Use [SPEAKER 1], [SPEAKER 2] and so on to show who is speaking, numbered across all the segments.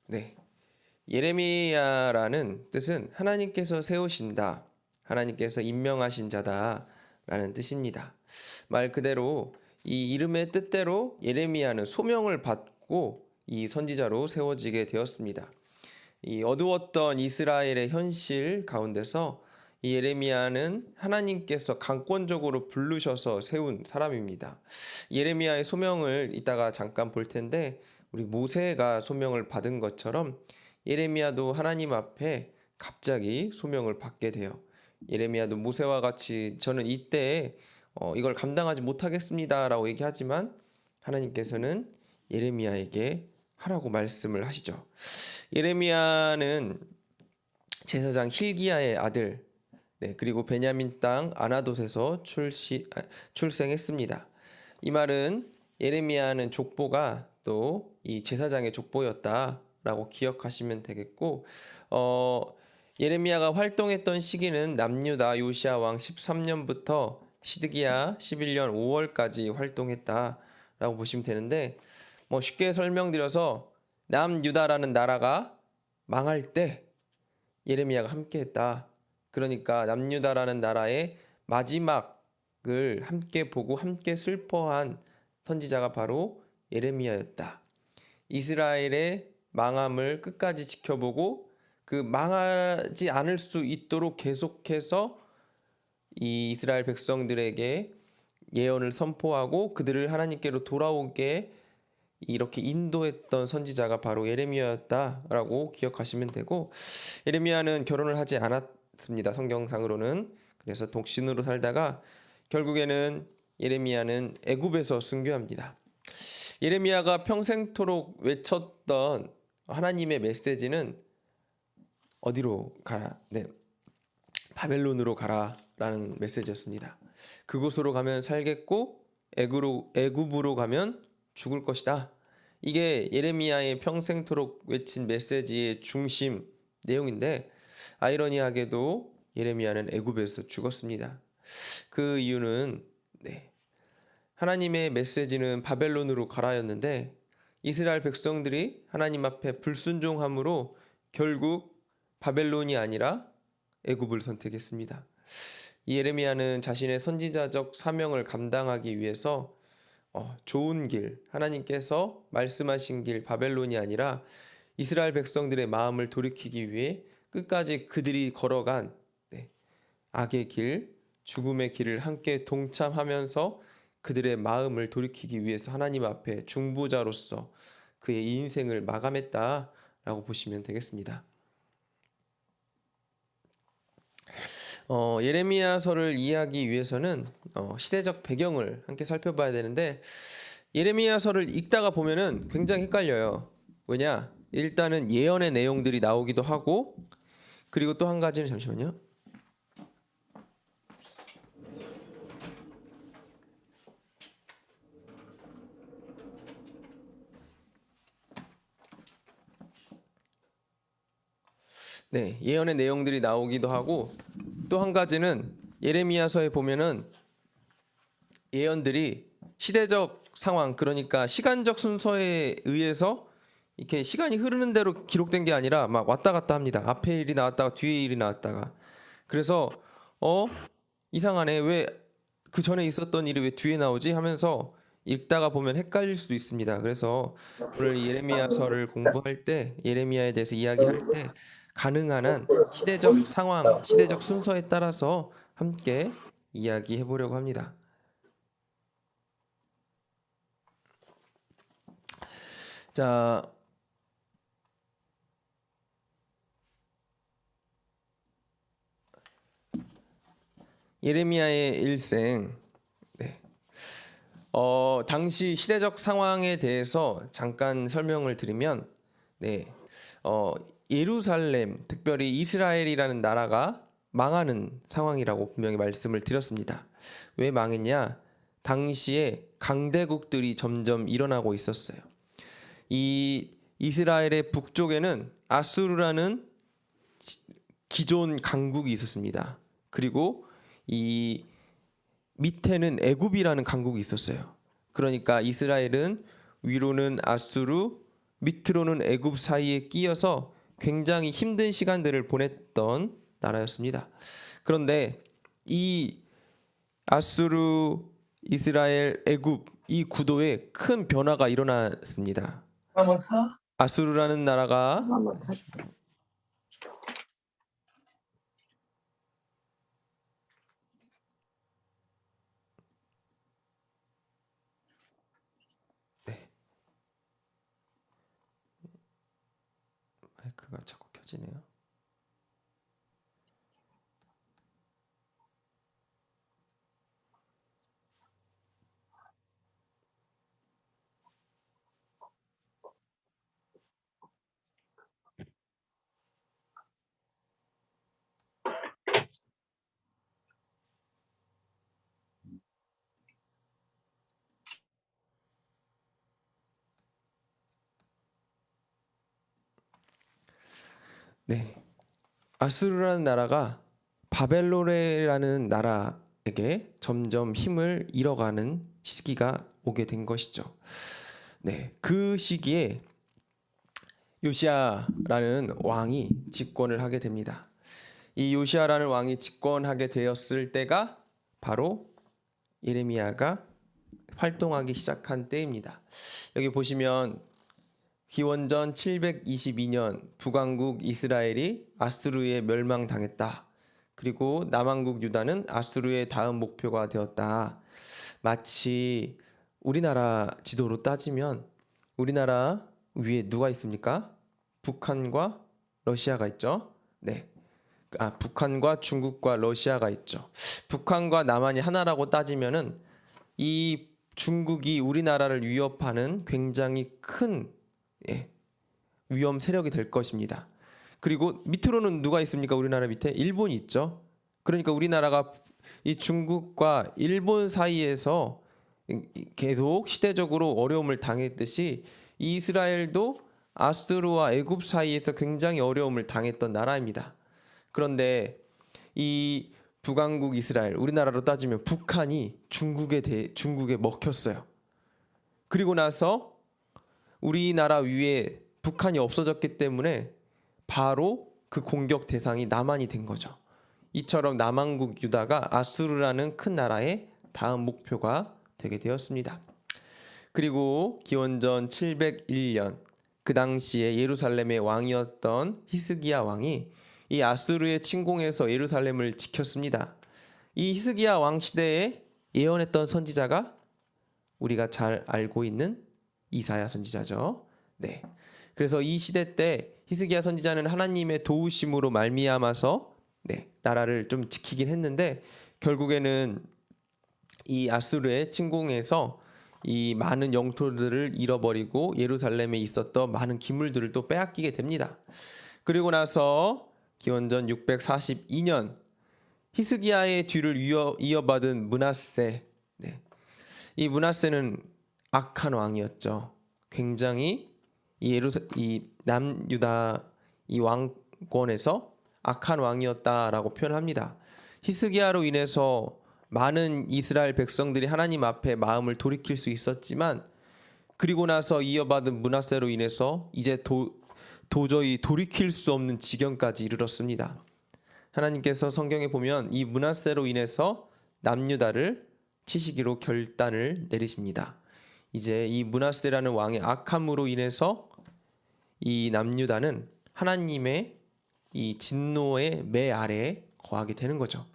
[SPEAKER 1] 네. 예레미야라는 뜻은 하나님께서 세우신다, 하나님께서 임명하신 자다라는 뜻입니다. 말 그대로 이 이름의 뜻대로 예레미야는 소명을 받고 이 선지자로 세워지게 되었습니다. 이 어두웠던 이스라엘의 현실 가운데서 이 예레미야는 하나님께서 강권적으로 부르셔서 세운 사람입니다. 예레미야의 소명을 이따가 잠깐 볼 텐데, 우리 모세가 소명을 받은 것처럼 예레미야도 하나님 앞에 갑자기 소명을 받게 돼요. 예레미야도 모세와 같이 저는 이때에 이걸 감당하지 못하겠습니다라고 얘기하지만 하나님께서는 예레미야에게 하라고 말씀을 하시죠. 예레미야는 제사장 힐기야의 아들, 그리고 베냐민 땅 아나돗에서 출생했습니다. 이 말은 예레미야는 족보가 또 이 제사장의 족보였다라고 기억하시면 되겠고, 예레미야가 활동했던 시기는 남유다 요시야 왕 13년부터 시드기야 11년 5월까지 활동했다라고 보시면 되는데, 쉽게 설명드려서 남유다라는 나라가 망할 때 예레미야가 함께했다. 그러니까 남유다라는 나라의 마지막을 함께 보고 함께 슬퍼한 선지자가 바로 예레미야였다. 이스라엘의 망함을 끝까지 지켜보고 그 망하지 않을 수 있도록 계속해서 이 이스라엘 백성들에게 예언을 선포하고 그들을 하나님께로 돌아오게 이렇게 인도했던 선지자가 바로 예레미야였다라고 기억하시면 되고, 예레미야는 결혼을 하지 않았습니다. 성경상으로는. 그래서 독신으로 살다가 결국에는 예레미야는 애굽에서 순교합니다. 예레미야가 평생토록 외쳤던 하나님의 메시지는 어디로 가라? 바벨론으로 가라라는 메시지였습니다. 그곳으로 가면 살겠고 애굽으로 가면 죽을 것이다. 이게 예레미야의 평생토록 외친 메시지의 중심 내용인데, 아이러니하게도 예레미야는 애굽에서 죽었습니다. 그 이유는 하나님의 메시지는 바벨론으로 가라였는데 이스라엘 백성들이 하나님 앞에 불순종함으로 결국 바벨론이 아니라 애굽을 선택했습니다. 예레미야는 자신의 선지자적 사명을 감당하기 위해서 좋은 길, 하나님께서 말씀하신 길 바벨론이 아니라 이스라엘 백성들의 마음을 돌이키기 위해 끝까지 그들이 걸어간 악의 길, 죽음의 길을 함께 동참하면서 그들의 마음을 돌이키기 위해서 하나님 앞에 중보자로서 그의 인생을 마감했다라고 보시면 되겠습니다. 예레미야서를 이해하기 위해서는 시대적 배경을 함께 살펴봐야 되는데, 예레미야서를 읽다가 보면은 굉장히 헷갈려요. 왜냐? 일단은 예언의 내용들이 나오기도 하고, 그리고 또 한 가지는, 잠시만요. 예언의 내용들이 나오기도 하고, 또 한 가지는 예레미야서에 보면은 예언들이 시대적 상황, 그러니까 시간적 순서에 의해서 이렇게 시간이 흐르는 대로 기록된 게 아니라 막 왔다 갔다 합니다. 앞에 일이 나왔다가 뒤에 일이 나왔다가. 그래서 이상하네, 왜 그 전에 있었던 일이 왜 뒤에 나오지 하면서 읽다가 보면 헷갈릴 수도 있습니다. 그래서 오늘 예레미야서를 공부할 때, 예레미야에 대해서 이야기할 때 가능한 한 시대적 상황, 시대적 순서에 따라서 함께 이야기해 보려고 합니다. 자, 예레미야의 일생, 당시 시대적 상황에 대해서 잠깐 설명을 드리면, 예루살렘, 특별히 이스라엘이라는 나라가 망하는 상황이라고 분명히 말씀을 드렸습니다. 왜 망했냐? 당시에 강대국들이 점점 일어나고 있었어요. 이 이스라엘의 북쪽에는 아수르라는 기존 강국이 있었습니다. 그리고 이 밑에는 애굽이라는 강국이 있었어요. 그러니까 이스라엘은 위로는 아수르, 밑으로는 애굽 사이에 끼어서 굉장히 힘든 시간들을 보냈던 나라였습니다. 그런데 이 아수르, 이스라엘, 애굽 이 구도에 큰 변화가 일어났습니다.
[SPEAKER 2] 한번 타?
[SPEAKER 1] 아수르라는 나라가
[SPEAKER 2] 한번 타지.
[SPEAKER 1] 마이크가 자꾸 켜지네요. 네, 아수르라는 나라가 바벨론이라는 나라에게 점점 힘을 잃어가는 시기가 오게 된 것이죠. 네, 그 시기에 요시야라는 왕이 집권을 하게 됩니다. 이 요시야라는 왕이 집권하게 되었을 때가 바로 예레미야가 활동하기 시작한 때입니다. 여기 보시면 기원전 722년 북왕국 이스라엘이 아수르에 멸망당했다. 그리고 남왕국 유다는 아수르의 다음 목표가 되었다. 마치 우리나라 지도로 따지면 우리나라 위에 누가 있습니까? 북한과 러시아가 있죠. 네. 북한과 중국과 러시아가 있죠. 북한과 남한이 하나라고 따지면은 이 중국이 우리나라를 위협하는 굉장히 큰 위험 세력이 될 것입니다. 그리고 밑으로는 누가 있습니까? 우리나라 밑에 일본이 있죠. 그러니까 우리나라가 이 중국과 일본 사이에서 계속 시대적으로 어려움을 당했듯이 이스라엘도 아수르와 애굽 사이에서 굉장히 어려움을 당했던 나라입니다. 그런데 이 북왕국 이스라엘, 우리나라로 따지면 북한이 중국에 먹혔어요. 그리고 나서 우리나라 위에 북한이 없어졌기 때문에 바로 그 공격 대상이 남한이 된 거죠. 이처럼 남왕국 유다가 아수르라는 큰 나라의 다음 목표가 되게 되었습니다. 그리고 기원전 701년 그 당시에 예루살렘의 왕이었던 히스기야 왕이 이 아수르의 침공에서 예루살렘을 지켰습니다. 이 히스기야 왕 시대에 예언했던 선지자가 우리가 잘 알고 있는 이사야 선지자죠. 네. 그래서 이 시대 때 히스기야 선지자는 하나님의 도우심으로 말미암아서 나라를 좀 지키긴 했는데 결국에는 이 아수르의 침공에서 이 많은 영토들을 잃어버리고 예루살렘에 있었던 많은 기물들을 또 빼앗기게 됩니다. 그리고 나서 기원전 642년 히스기야의 뒤를 이어받은 므낫세. 이 므낫세는 악한 왕이었죠. 굉장히 이 남유다 이 왕권에서 악한 왕이었다라고 표현합니다. 히스기야로 인해서 많은 이스라엘 백성들이 하나님 앞에 마음을 돌이킬 수 있었지만 그리고 나서 이어받은 므낫세로 인해서 이제 도저히 돌이킬 수 없는 지경까지 이르렀습니다. 하나님께서 성경에 보면 이 므낫세로 인해서 남유다를 치시기로 결단을 내리십니다. 이제 이 므낫세라는 왕의 악함으로 인해서 이 남유다는 하나님의 이 진노의 매 아래에 거하게 되는 거죠.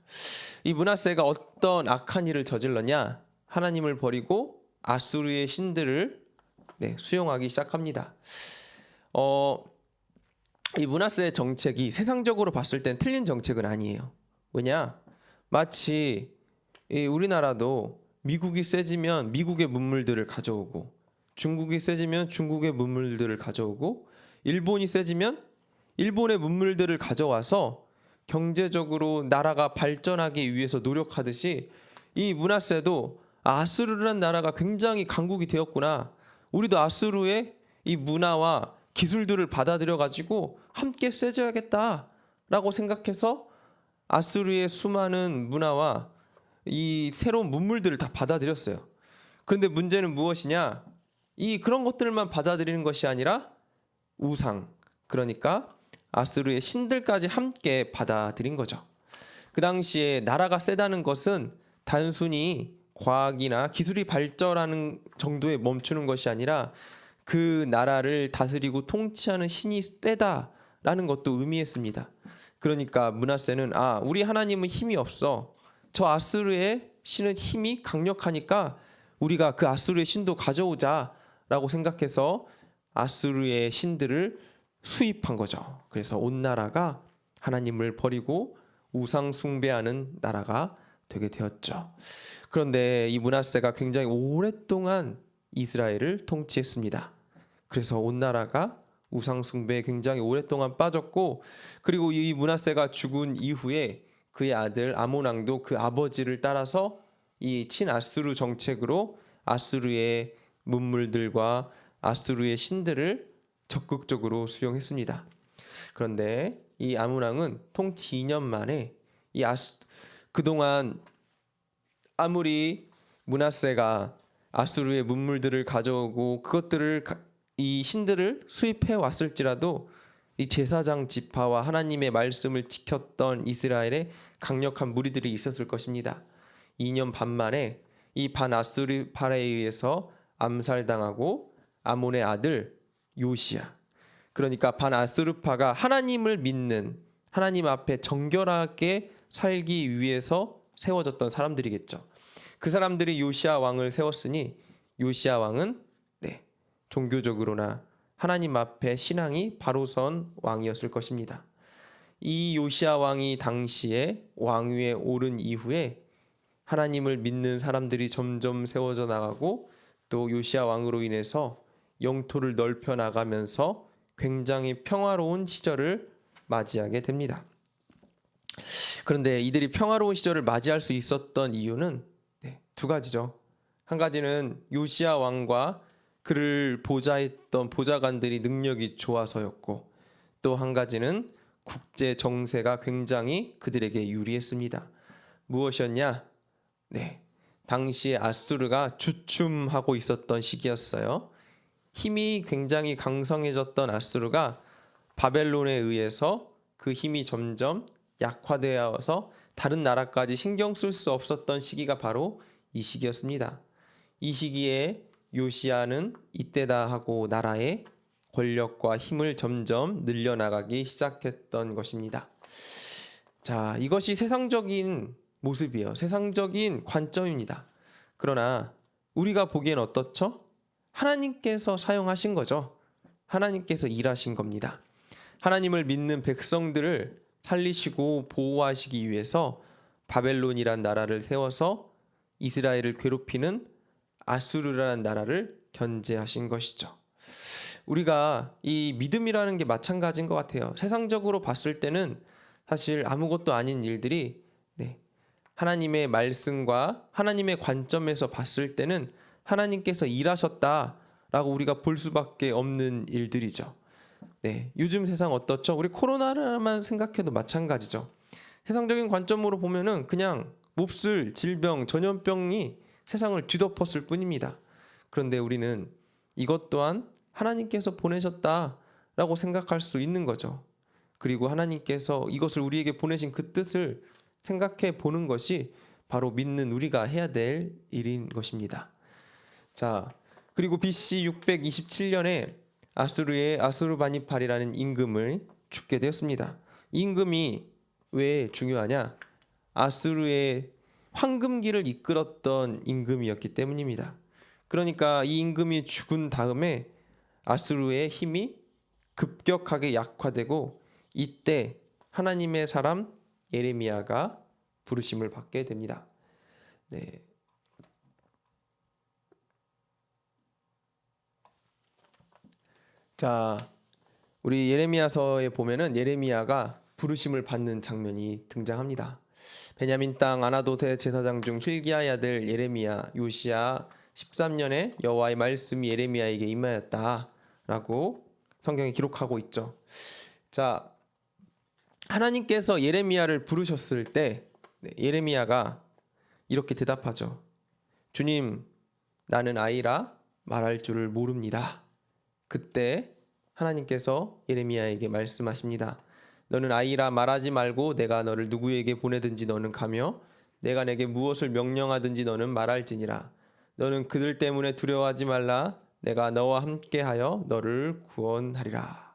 [SPEAKER 1] 이 므낫세가 어떤 악한 일을 저질렀냐? 하나님을 버리고 아수르의 신들을 수용하기 시작합니다. 이 므낫세의 정책이 세상적으로 봤을 땐 틀린 정책은 아니에요. 왜냐? 마치 우리나라도 미국이 세지면 미국의 문물들을 가져오고 중국이 세지면 중국의 문물들을 가져오고 일본이 세지면 일본의 문물들을 가져와서 경제적으로 나라가 발전하기 위해서 노력하듯이 이 므낫세도 아수르라는 나라가 굉장히 강국이 되었구나. 우리도 아수르의 이 문화와 기술들을 받아들여 가지고 함께 세져야겠다라고 생각해서 아수르의 수많은 문화와 이 새로운 문물들을 다 받아들였어요. 그런데 문제는 무엇이냐? 그런 것들만 받아들이는 것이 아니라 우상, 그러니까 아수르의 신들까지 함께 받아들인 거죠. 그 당시에 나라가 세다는 것은 단순히 과학이나 기술이 발전하는 정도에 멈추는 것이 아니라 그 나라를 다스리고 통치하는 신이 세다라는 것도 의미했습니다. 그러니까 므낫세는 우리 하나님은 힘이 없어. 저 아수르의 신은 힘이 강력하니까 우리가 그 아수르의 신도 가져오자라고 생각해서 아수르의 신들을 수입한 거죠. 그래서 온 나라가 하나님을 버리고 우상 숭배하는 나라가 되게 되었죠. 그런데 이 므낫세가 굉장히 오랫동안 이스라엘을 통치했습니다. 그래서 온 나라가 우상 숭배에 굉장히 오랫동안 빠졌고, 그리고 이 므낫세가 죽은 이후에 그의 아들 아몬 왕도 그 아버지를 따라서 이 친아수르 정책으로 아수르의 문물들과 아수르의 신들을 적극적으로 수용했습니다. 그런데 이 아몬 왕은 통치 2년 만에 그동안 아무리 므낫세가 아수르의 문물들을 가져오고 그것들을 이 신들을 수입해 왔을지라도 이 제사장 지파와 하나님의 말씀을 지켰던 이스라엘에 강력한 무리들이 있었을 것입니다. 2년 반 만에 이 반아수르파에 의해서 암살당하고 아몬의 아들 요시야, 그러니까 반아수르파가 하나님을 믿는, 하나님 앞에 정결하게 살기 위해서 세워졌던 사람들이겠죠. 그 사람들이 요시야 왕을 세웠으니 요시야 왕은 종교적으로나 하나님 앞에 신앙이 바로 선 왕이었을 것입니다. 이 요시야 왕이 당시에 왕위에 오른 이후에 하나님을 믿는 사람들이 점점 세워져 나가고, 또 요시야 왕으로 인해서 영토를 넓혀 나가면서 굉장히 평화로운 시절을 맞이하게 됩니다. 그런데 이들이 평화로운 시절을 맞이할 수 있었던 이유는 두 가지죠. 한 가지는 요시야 왕과 그를 보좌했던 보좌관들이 능력이 좋아서였고, 또 한 가지는 국제 정세가 굉장히 그들에게 유리했습니다. 무엇이었냐? 당시에 아수르가 주춤하고 있었던 시기였어요. 힘이 굉장히 강성해졌던 아수르가 바벨론에 의해서 그 힘이 점점 약화되어서 다른 나라까지 신경 쓸 수 없었던 시기가 바로 이 시기였습니다. 이 시기에 요시야는 이때다 하고 나라의 권력과 힘을 점점 늘려나가기 시작했던 것입니다. 자, 이것이 세상적인 모습이에요. 세상적인 관점입니다. 그러나 우리가 보기엔 어떻죠? 하나님께서 사용하신 거죠. 하나님께서 일하신 겁니다. 하나님을 믿는 백성들을 살리시고 보호하시기 위해서 바벨론이란 나라를 세워서 이스라엘을 괴롭히는 아수르라는 나라를 견제하신 것이죠. 우리가 이 믿음이라는 게 마찬가지인 것 같아요. 세상적으로 봤을 때는 사실 아무것도 아닌 일들이 하나님의 말씀과 하나님의 관점에서 봤을 때는 하나님께서 일하셨다라고 우리가 볼 수밖에 없는 일들이죠. 요즘 세상 어떻죠? 우리 코로나만 생각해도 마찬가지죠. 세상적인 관점으로 보면은 그냥 몹쓸 질병, 전염병이 세상을 뒤덮었을 뿐입니다. 그런데 우리는 이것 또한 하나님께서 보내셨다라고 생각할 수 있는 거죠. 그리고 하나님께서 이것을 우리에게 보내신 그 뜻을 생각해 보는 것이 바로 믿는 우리가 해야 될 일인 것입니다. 자, 그리고 BC 627년에 아수르의 아수르바니팔이라는 임금을 죽게 되었습니다. 임금이 왜 중요하냐? 아수르의 황금기를 이끌었던 임금이었기 때문입니다. 그러니까 이 임금이 죽은 다음에 아수르의 힘이 급격하게 약화되고, 이때 하나님의 사람 예레미야가 부르심을 받게 됩니다. 자, 우리 예레미야서에 보면은 예레미야가 부르심을 받는 장면이 등장합니다. 베냐민 땅 아나도대 제사장 중 힐기야의 아들 예레미야, 요시야 13년에 여호와의 말씀이 예레미야에게 임하였다라고 성경에 기록하고 있죠. 자, 하나님께서 예레미야를 부르셨을 때 예레미야가 이렇게 대답하죠. 주님, 나는 아이라 말할 줄을 모릅니다. 그때 하나님께서 예레미야에게 말씀하십니다. 너는 아이라 말하지 말고 내가 너를 누구에게 보내든지 너는 가며 내가 내게 무엇을 명령하든지 너는 말할지니라. 너는 그들 때문에 두려워하지 말라. 내가 너와 함께하여 너를 구원하리라.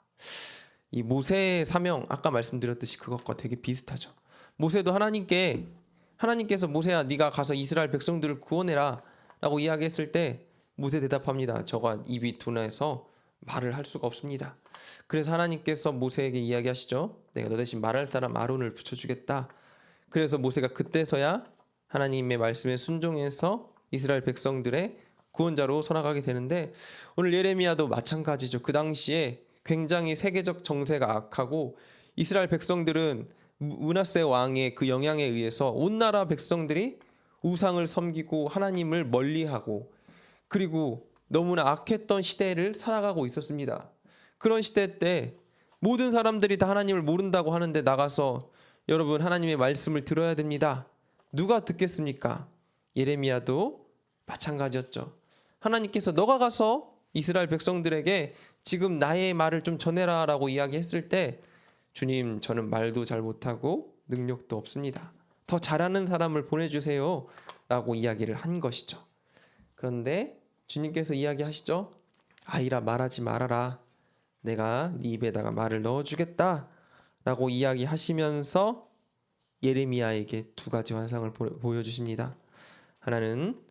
[SPEAKER 1] 이 모세의 사명 아까 말씀드렸듯이 그것과 되게 비슷하죠. 모세도 하나님께서 모세야 네가 가서 이스라엘 백성들을 구원해라 라고 이야기했을 때 모세 대답합니다. 저가 입이 둔해서 말을 할 수가 없습니다. 그래서 하나님께서 모세에게 이야기하시죠. 내가 너 대신 말할 사람 아론을 붙여주겠다. 그래서 모세가 그때서야 하나님의 말씀에 순종해서 이스라엘 백성들의 구원자로 서나가게 되는데 오늘 예레미야도 마찬가지죠. 그 당시에 굉장히 세계적 정세가 악하고 이스라엘 백성들은 므낫세 왕의 그 영향에 의해서 온 나라 백성들이 우상을 섬기고 하나님을 멀리하고 그리고 너무나 악했던 시대를 살아가고 있었습니다. 그런 시대 때 모든 사람들이 다 하나님을 모른다고 하는데 나가서 여러분 하나님의 말씀을 들어야 됩니다. 누가 듣겠습니까? 예레미야도 마찬가지였죠. 하나님께서 너가 가서 이스라엘 백성들에게 지금 나의 말을 좀 전해라 라고 이야기했을 때 주님 저는 말도 잘 못하고 능력도 없습니다. 더 잘하는 사람을 보내주세요 라고 이야기를 한 것이죠. 그런데 주님께서 이야기하시죠. 아이라 말하지 말아라. 내가 네 입에다가 말을 넣어주겠다 라고 이야기하시면서 예레미야에게 두 가지 환상을 보여주십니다. 하나는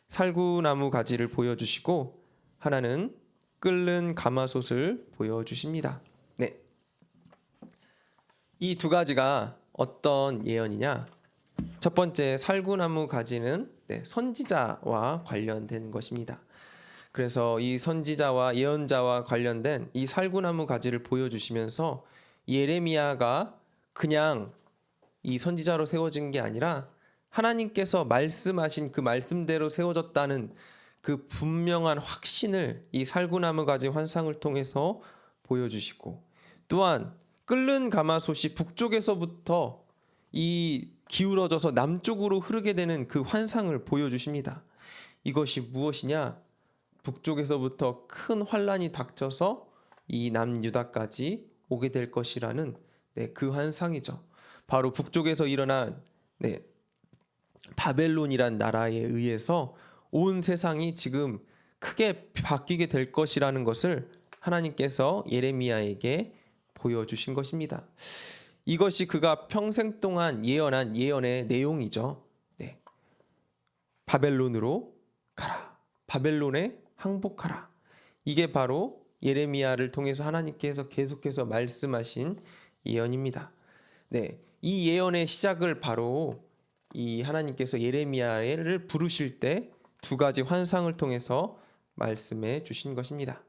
[SPEAKER 1] 살구나무 가지를 보여주시고 하나는 끓는 가마솥을 보여주십니다. 네, 이 두 가지가 어떤 예언이냐? 첫 번째 살구나무 가지는 선지자와 관련된 것입니다. 그래서 이 선지자와 예언자와 관련된 이 살구나무 가지를 보여주시면서 예레미야가 그냥 이 선지자로 세워진 게 아니라 하나님께서 말씀하신 그 말씀대로 세워졌다는 그 분명한 확신을 이 살구나무 가지 환상을 통해서 보여주시고 또한 끓는 가마솥이 북쪽에서부터 이 기울어져서 남쪽으로 흐르게 되는 그 환상을 보여주십니다. 이것이 무엇이냐? 북쪽에서부터 큰 환란이 닥쳐서 이 남유다까지 오게 될 것이라는 그 환상이죠. 바로 북쪽에서 일어난 바벨론이란 나라에 의해서 온 세상이 지금 크게 바뀌게 될 것이라는 것을 하나님께서 예레미야에게 보여주신 것입니다. 이것이 그가 평생 동안 예언한 예언의 내용이죠. 바벨론으로 가라. 바벨론에 항복하라. 이게 바로 예레미야를 통해서 하나님께서 계속해서 말씀하신 예언입니다. 이 예언의 시작을 바로 이 하나님께서 예레미야를 부르실 때 두 가지 환상을 통해서 말씀해 주신 것입니다.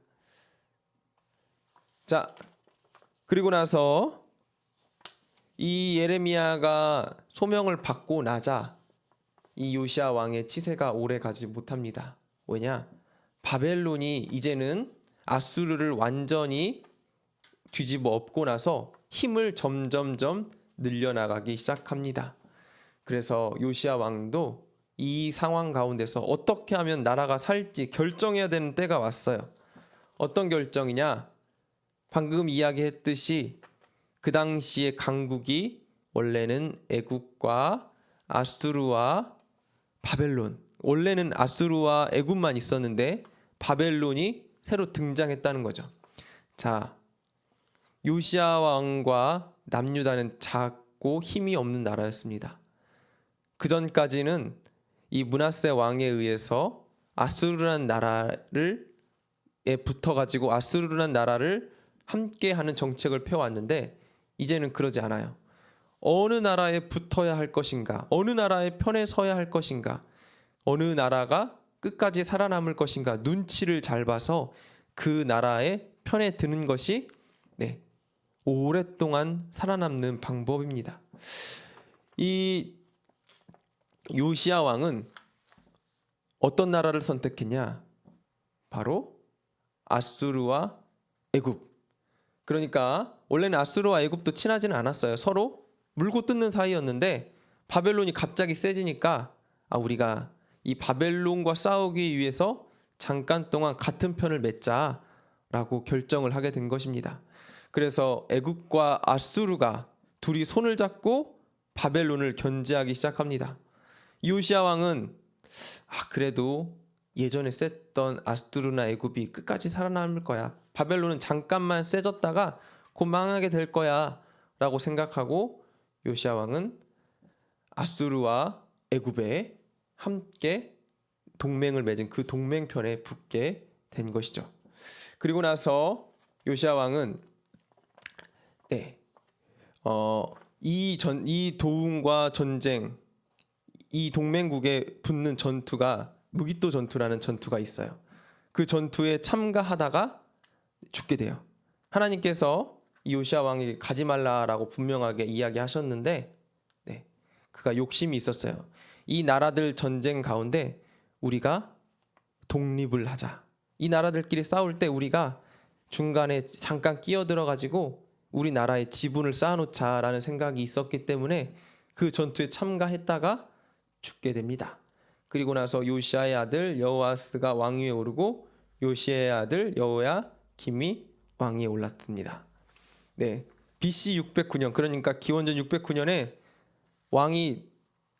[SPEAKER 1] 자, 그리고 나서 이 예레미야가 소명을 받고 나자 이 요시야 왕의 치세가 오래 가지 못합니다. 왜냐? 바벨론이 이제는 아수르를 완전히 뒤집어 엎고 나서 힘을 점점점 늘려나가기 시작합니다. 그래서 요시야 왕도 이 상황 가운데서 어떻게 하면 나라가 살지 결정해야 되는 때가 왔어요. 어떤 결정이냐? 방금 이야기했듯이 그 당시의 강국이 원래는 애국과 아수르와 바벨론, 원래는 아수르와 애국만 있었는데 바벨론이 새로 등장했다는 거죠. 자, 요시야 왕과 남유다는 작고 힘이 없는 나라였습니다. 그 전까지는 이 므낫세 왕에 의해서 아수르라는 나라를 붙어가지고 아수르라는 나라를 함께하는 정책을 펴왔는데 이제는 그러지 않아요. 어느 나라에 붙어야 할 것인가, 어느 나라의 편에 서야 할 것인가, 어느 나라가 끝까지 살아남을 것인가 눈치를 잘 봐서 그 나라의 편에 드는 것이 오랫동안 살아남는 방법입니다. 이 요시야 왕은 어떤 나라를 선택했냐? 바로 아수르와 애굽. 그러니까 원래는 아수르와 애굽도 친하지는 않았어요. 서로 물고 뜯는 사이였는데 바벨론이 갑자기 세지니까 우리가 이 바벨론과 싸우기 위해서 잠깐 동안 같은 편을 맺자. 라고 결정을 하게 된 것입니다. 그래서 애굽과 아수르가 둘이 손을 잡고 바벨론을 견제하기 시작합니다. 요시야 왕은 그래도 예전에 셌던 아수르나 애굽이 끝까지 살아남을 거야. 바벨론은 잠깐만 세졌다가 곧 망하게 될 거야 라고 생각하고 요시야 왕은 아수르와 애굽에 함께 동맹을 맺은 그 동맹편에 붙게 된 것이죠. 그리고 나서 요시야 왕은 이 도움과 전쟁, 이 동맹국에 붙는 전투가 무기또 전투라는 전투가 있어요. 그 전투에 참가하다가 죽게 돼요. 하나님께서 이 요시야 왕에게 가지 말라라고 분명하게 이야기하셨는데 그가 욕심이 있었어요. 이 나라들 전쟁 가운데 우리가 독립을 하자. 이 나라들끼리 싸울 때 우리가 중간에 잠깐 끼어들어 가지고 우리 나라의 지분을 쌓아놓자라는 생각이 있었기 때문에 그 전투에 참가했다가 죽게 됩니다. 그리고 나서 요시야의 아들 여호아스가 왕위에 오르고 요시야의 아들 여호야김이 왕위에 올랐습니다. BC 609년 그러니까 기원전 609년에 왕이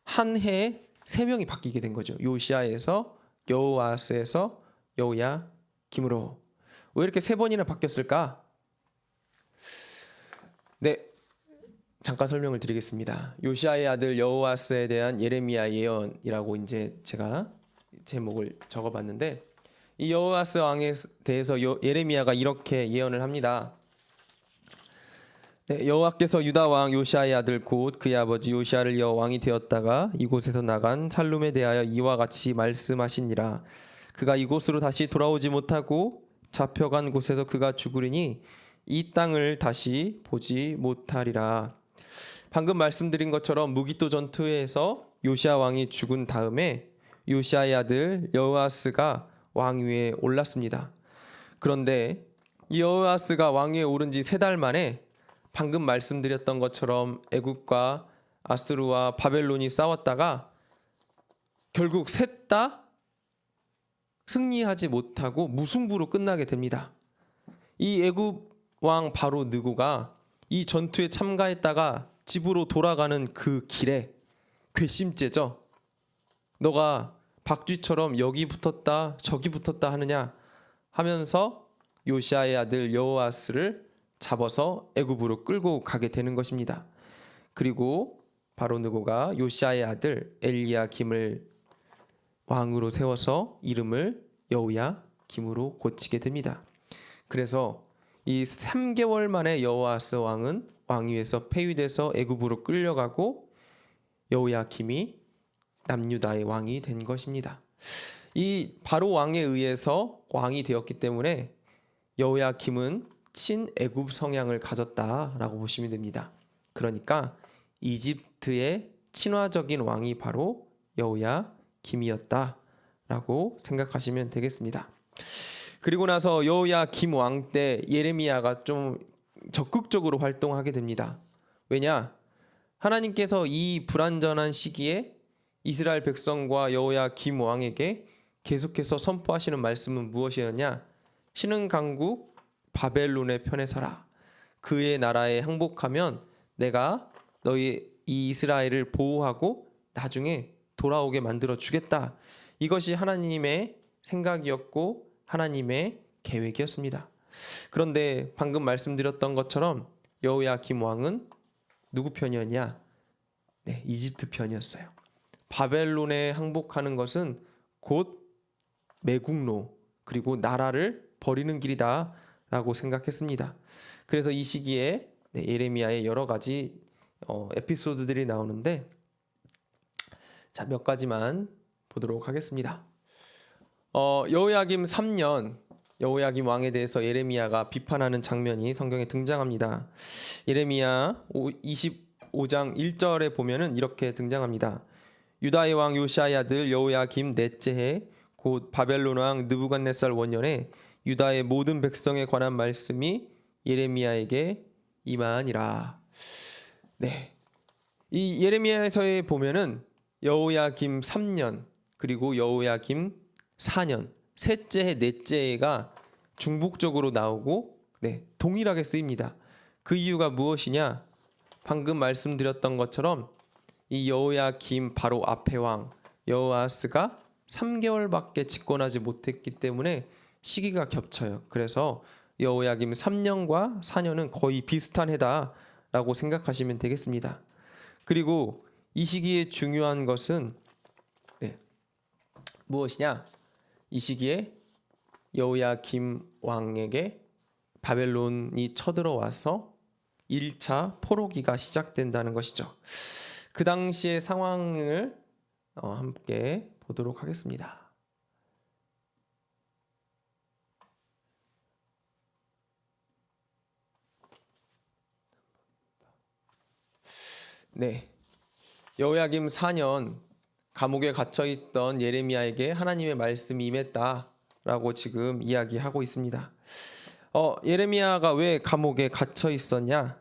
[SPEAKER 1] 한 해에 3명이 바뀌게 된 거죠. 요시야에서 여호아스에서 여호야김으로. 왜 이렇게 3번이나 바뀌었을까? 잠깐 설명을 드리겠습니다. 요시야의 아들 여호아스에 대한 예레미야 예언이라고 이제 제가 제목을 적어봤는데 이 여호아스 왕에 대해서 예레미야가 이렇게 예언을 합니다. 여호와께서 유다 왕 요시야의 아들 곧 그의 아버지 요시야를 이어 왕이 되었다가 이곳에서 나간 살룸에 대하여 이와 같이 말씀하시니라. 그가 이곳으로 다시 돌아오지 못하고 잡혀간 곳에서 그가 죽으리니 이 땅을 다시 보지 못하리라. 방금 말씀드린 것처럼 무기또 전투에서 요시야 왕이 죽은 다음에 요시야의 아들 여호아스가 왕위에 올랐습니다. 그런데 이 여호아스가 왕위에 오른 지 3달 만에 방금 말씀드렸던 것처럼 애굽과 아수르와 바벨론이 싸웠다가 결국 셋 다 승리하지 못하고 무승부로 끝나게 됩니다. 이 애굽 왕 바로 느고가 이 전투에 참가했다가 집으로 돌아가는 그 길에 괘씸죄죠. 너가 박쥐처럼 여기 붙었다 저기 붙었다 하느냐 하면서 요시야의 아들 여호아스를 잡아서 애굽으로 끌고 가게 되는 것입니다. 그리고 바로 느고가 요시야의 아들 엘리야김을 왕으로 세워서 이름을 여호야김으로 고치게 됩니다. 그래서 이 3개월 만에 여호아스 왕은 왕위에서 폐위돼서 애굽으로 끌려가고 여호야김이 남유다의 왕이 된 것입니다. 이 바로 왕에 의해서 왕이 되었기 때문에 여호야김은 친애굽 성향을 가졌다라고 보시면 됩니다. 그러니까 이집트의 친화적인 왕이 바로 여호야김이었다라고 생각하시면 되겠습니다. 그리고 나서 여호야김 왕 때 예레미야가 좀 적극적으로 활동하게 됩니다. 왜냐? 하나님께서 이 불완전한 시기에 이스라엘 백성과 여호야김 왕에게 계속해서 선포하시는 말씀은 무엇이었냐? 신은 강국 바벨론의 편에 서라. 그의 나라에 항복하면 내가 너희 이 이스라엘을 보호하고 나중에 돌아오게 만들어 주겠다. 이것이 하나님의 생각이었고 하나님의 계획이었습니다. 그런데 방금 말씀드렸던 것처럼 여호야김 왕은 누구 편이었냐? 이집트 편이었어요. 바벨론에 항복하는 것은 곧 매국노 그리고 나라를 버리는 길이다라고 생각했습니다. 그래서 이 시기에 예레미야의 여러 가지 에피소드들이 나오는데 몇 가지만 보도록 하겠습니다. 여호야김 3년 여호야김 왕에 대해서 예레미야가 비판하는 장면이 성경에 등장합니다. 예레미야 25장 1절에 보면은 이렇게 등장합니다. 유다의 왕 요시야의 아들 여호야김 넷째 해 곧 바벨론 왕 느부갓네살 원년에 유다의 모든 백성에 관한 말씀이 예레미야에게 임하니라. 이 예레미야에서에 보면은 여호야김 3년 그리고 여호야김 4년 셋째 해 넷째 해가 중복적으로 나오고 동일하게 쓰입니다. 그 이유가 무엇이냐? 방금 말씀드렸던 것처럼 이 여호야김 바로 앞의 왕 여호아스가 3개월밖에 집권하지 못했기 때문에 시기가 겹쳐요. 그래서 여호야김 3년과 4년은 거의 비슷한 해다라고 생각하시면 되겠습니다. 그리고 이 시기에 중요한 것은 무엇이냐? 이 시기에 여호야김 왕에게 바벨론이 쳐들어와서 1차 포로기가 시작된다는 것이죠. 그 당시의 상황을 함께 보도록 하겠습니다. 여호야김 4년 감옥에 갇혀 있던 예레미야에게 하나님의 말씀이 임했다라고 지금 이야기하고 있습니다. 예레미야가 왜 감옥에 갇혀 있었냐?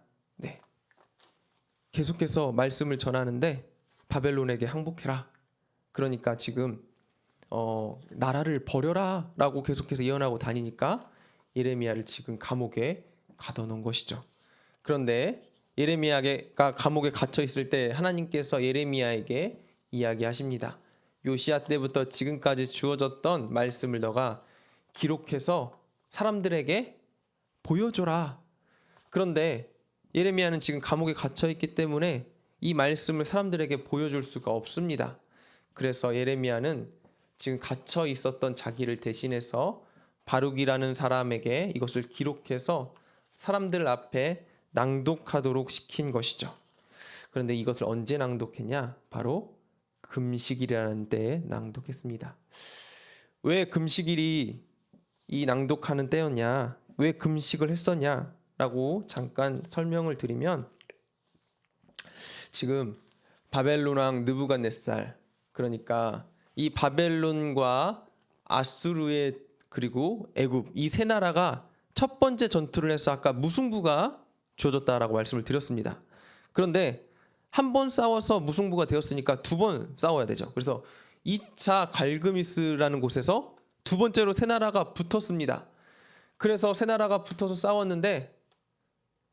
[SPEAKER 1] 계속해서 말씀을 전하는데 바벨론에게 항복해라. 그러니까 지금 나라를 버려라라고 계속해서 예언하고 다니니까 예레미야를 지금 감옥에 가둬놓은 것이죠. 그런데 예레미야가 감옥에 갇혀 있을 때 하나님께서 예레미야에게 이야기하십니다. 요시야 때부터 지금까지 주어졌던 말씀을 너가 기록해서 사람들에게 보여줘라. 그런데 예레미야는 지금 감옥에 갇혀 있기 때문에 이 말씀을 사람들에게 보여줄 수가 없습니다. 그래서 예레미야는 지금 갇혀 있었던 자기를 대신해서 바룩이라는 사람에게 이것을 기록해서 사람들 앞에 낭독하도록 시킨 것이죠. 그런데 이것을 언제 낭독했냐? 바로 금식일이라는 때에 낭독했습니다. 왜 금식일이 이 낭독하는 때였냐? 왜 금식을 했었냐? 라고 잠깐 설명을 드리면 지금 바벨론 왕 느부갓네살 그러니까 이 바벨론과 아수르의 그리고 애굽 이 세 나라가 첫 번째 전투를 해서 아까 무승부가 주어졌다라고 말씀을 드렸습니다. 그런데 한 번 싸워서 무승부가 되었으니까 두 번 싸워야 되죠. 그래서 2차 갈그미스라는 곳에서 두 번째로 세 나라가 붙었습니다. 그래서 세 나라가 붙어서 싸웠는데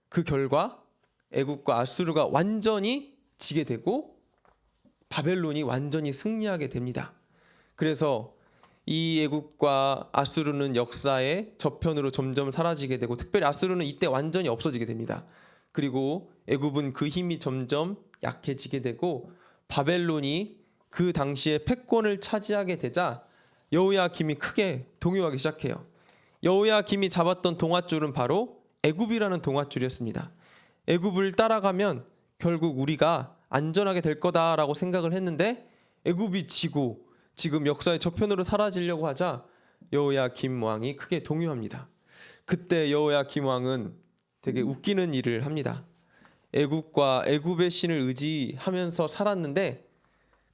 [SPEAKER 1] 그 결과 애굽과 아수르가 완전히 지게 되고 바벨론이 완전히 승리하게 됩니다. 그래서 이 애굽과 아수르는 역사의 저편으로 점점 사라지게 되고 특별히 아수르는 이때 완전히 없어지게 됩니다. 그리고 애굽은 그 힘이 점점 약해지게 되고 바벨론이 그 당시에 패권을 차지하게 되자 여호야김이 크게 동요하기 시작해요. 여호야김이 잡았던 동아줄은 바로 애굽이라는 동아줄이었습니다. 애굽을 따라가면 결국 우리가 안전하게 될 거다라고 생각을 했는데 애굽이 지고 지금 역사의 저편으로 사라지려고 하자 여호야김 왕이 크게 동요합니다. 그때 여호야김 왕은 되게 웃기는 일을 합니다. 애굽과 애굽의 신을 의지하면서 살았는데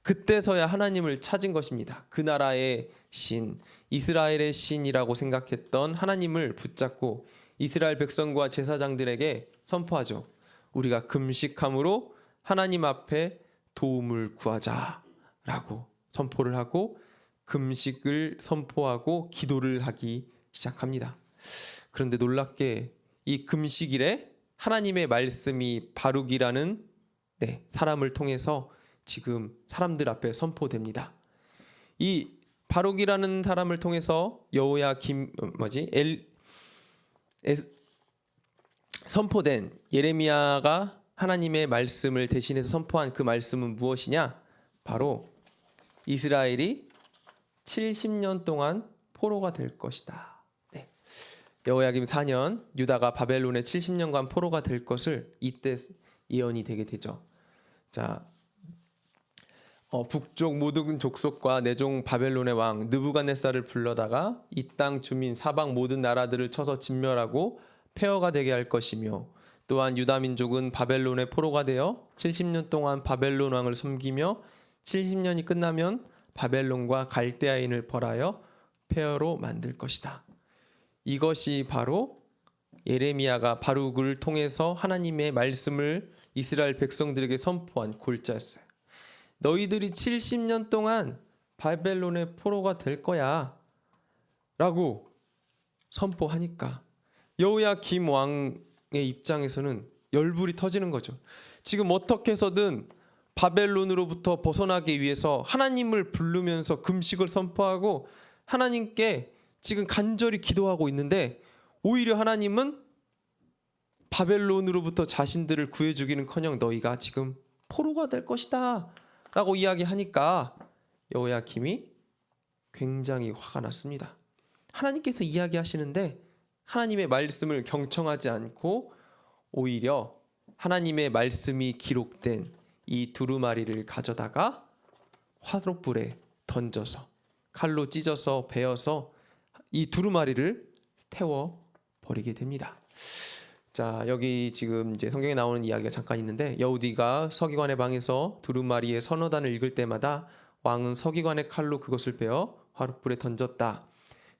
[SPEAKER 1] 그때서야 하나님을 찾은 것입니다. 그 나라의 신, 이스라엘의 신이라고 생각했던 하나님을 붙잡고 이스라엘 백성과 제사장들에게 선포하죠. 우리가 금식함으로 하나님 앞에 도움을 구하자라고 선포를 하고 금식을 선포하고 기도를 하기 시작합니다. 그런데 놀랍게 이 금식일에 하나님의 말씀이 바룩이라는 사람을 통해서 지금 사람들 앞에 선포됩니다. 이 바룩이라는 사람을 통해서 선포된 예레미야가 하나님의 말씀을 대신해서 선포한 그 말씀은 무엇이냐? 바로 이스라엘이 70년 동안 포로가 될 것이다. 여호야김 4년 유다가 바벨론의 70년간 포로가 될 것을 이때 예언이 되게 되죠. 자, 북쪽 모든 족속과 내종 바벨론의 왕 느부갓네살을 불러다가 이 땅 주민 사방 모든 나라들을 쳐서 진멸하고 폐허가 되게 할 것이며 또한 유다 민족은 바벨론의 포로가 되어 70년 동안 바벨론 왕을 섬기며 70년이 끝나면 바벨론과 갈대아인을 벌하여 폐허로 만들 것이다. 이것이 바로 예레미야가 바룩을 통해서 하나님의 말씀을 이스라엘 백성들에게 선포한 골자였어요. 너희들이 70년 동안 바벨론의 포로가 될 거야 라고 선포하니까 여호야김 왕의 입장에서는 열불이 터지는 거죠. 지금 어떻게 해서든 바벨론으로부터 벗어나기 위해서 하나님을 부르면서 금식을 선포하고 하나님께 지금 간절히 기도하고 있는데, 오히려 하나님은 바벨론으로부터 자신들을 구해주기는커녕 너희가 지금 포로가 될 것이다 라고 이야기하니까 여호야김이 굉장히 화가 났습니다. 하나님께서 이야기하시는데 하나님의 말씀을 경청하지 않고 오히려 하나님의 말씀이 기록된 이 두루마리를 가져다가 화롯불에 던져서 칼로 찢어서 베어서 이 두루마리를 태워 버리게 됩니다. 자, 여기 지금 이제 성경에 나오는 이야기가 잠깐 있는데, 여우디가 서기관의 방에서 두루마리의 선어단을 읽을 때마다 왕은 서기관의 칼로 그것을 베어 화롯불에 던졌다.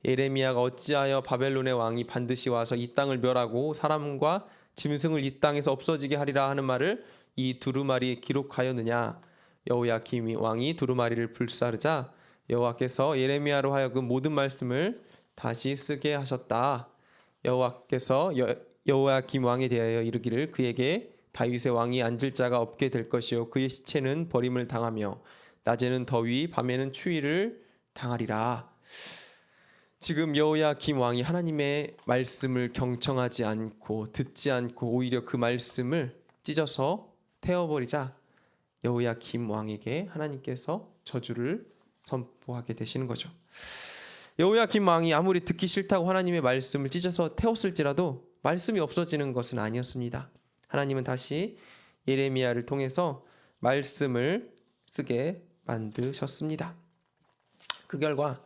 [SPEAKER 1] 예레미야가 어찌하여 바벨론의 왕이 반드시 와서 이 땅을 멸하고 사람과 짐승을 이 땅에서 없어지게 하리라 하는 말을 이 두루마리에 기록하였느냐. 여호야김 왕이 두루마리를 불사르자 여호와께서 예레미야로 하여금 모든 말씀을 다시 쓰게 하셨다. 여호와께서 여호야김 왕에 대하여 이르기를 그에게 다윗의 왕이 앉을 자가 없게 될 것이요 그의 시체는 버림을 당하며 낮에는 더위 밤에는 추위를 당하리라. 지금 여호야김 왕이 하나님의 말씀을 경청하지 않고 듣지 않고 오히려 그 말씀을 찢어서 태워버리자 여호야김 왕에게 하나님께서 저주를 선포하게 되시는 거죠. 여호야김 왕이 아무리 듣기 싫다고 하나님의 말씀을 찢어서 태웠을지라도 말씀이 없어지는 것은 아니었습니다. 하나님은 다시 예레미야를 통해서 말씀을 쓰게 만드셨습니다. 그 결과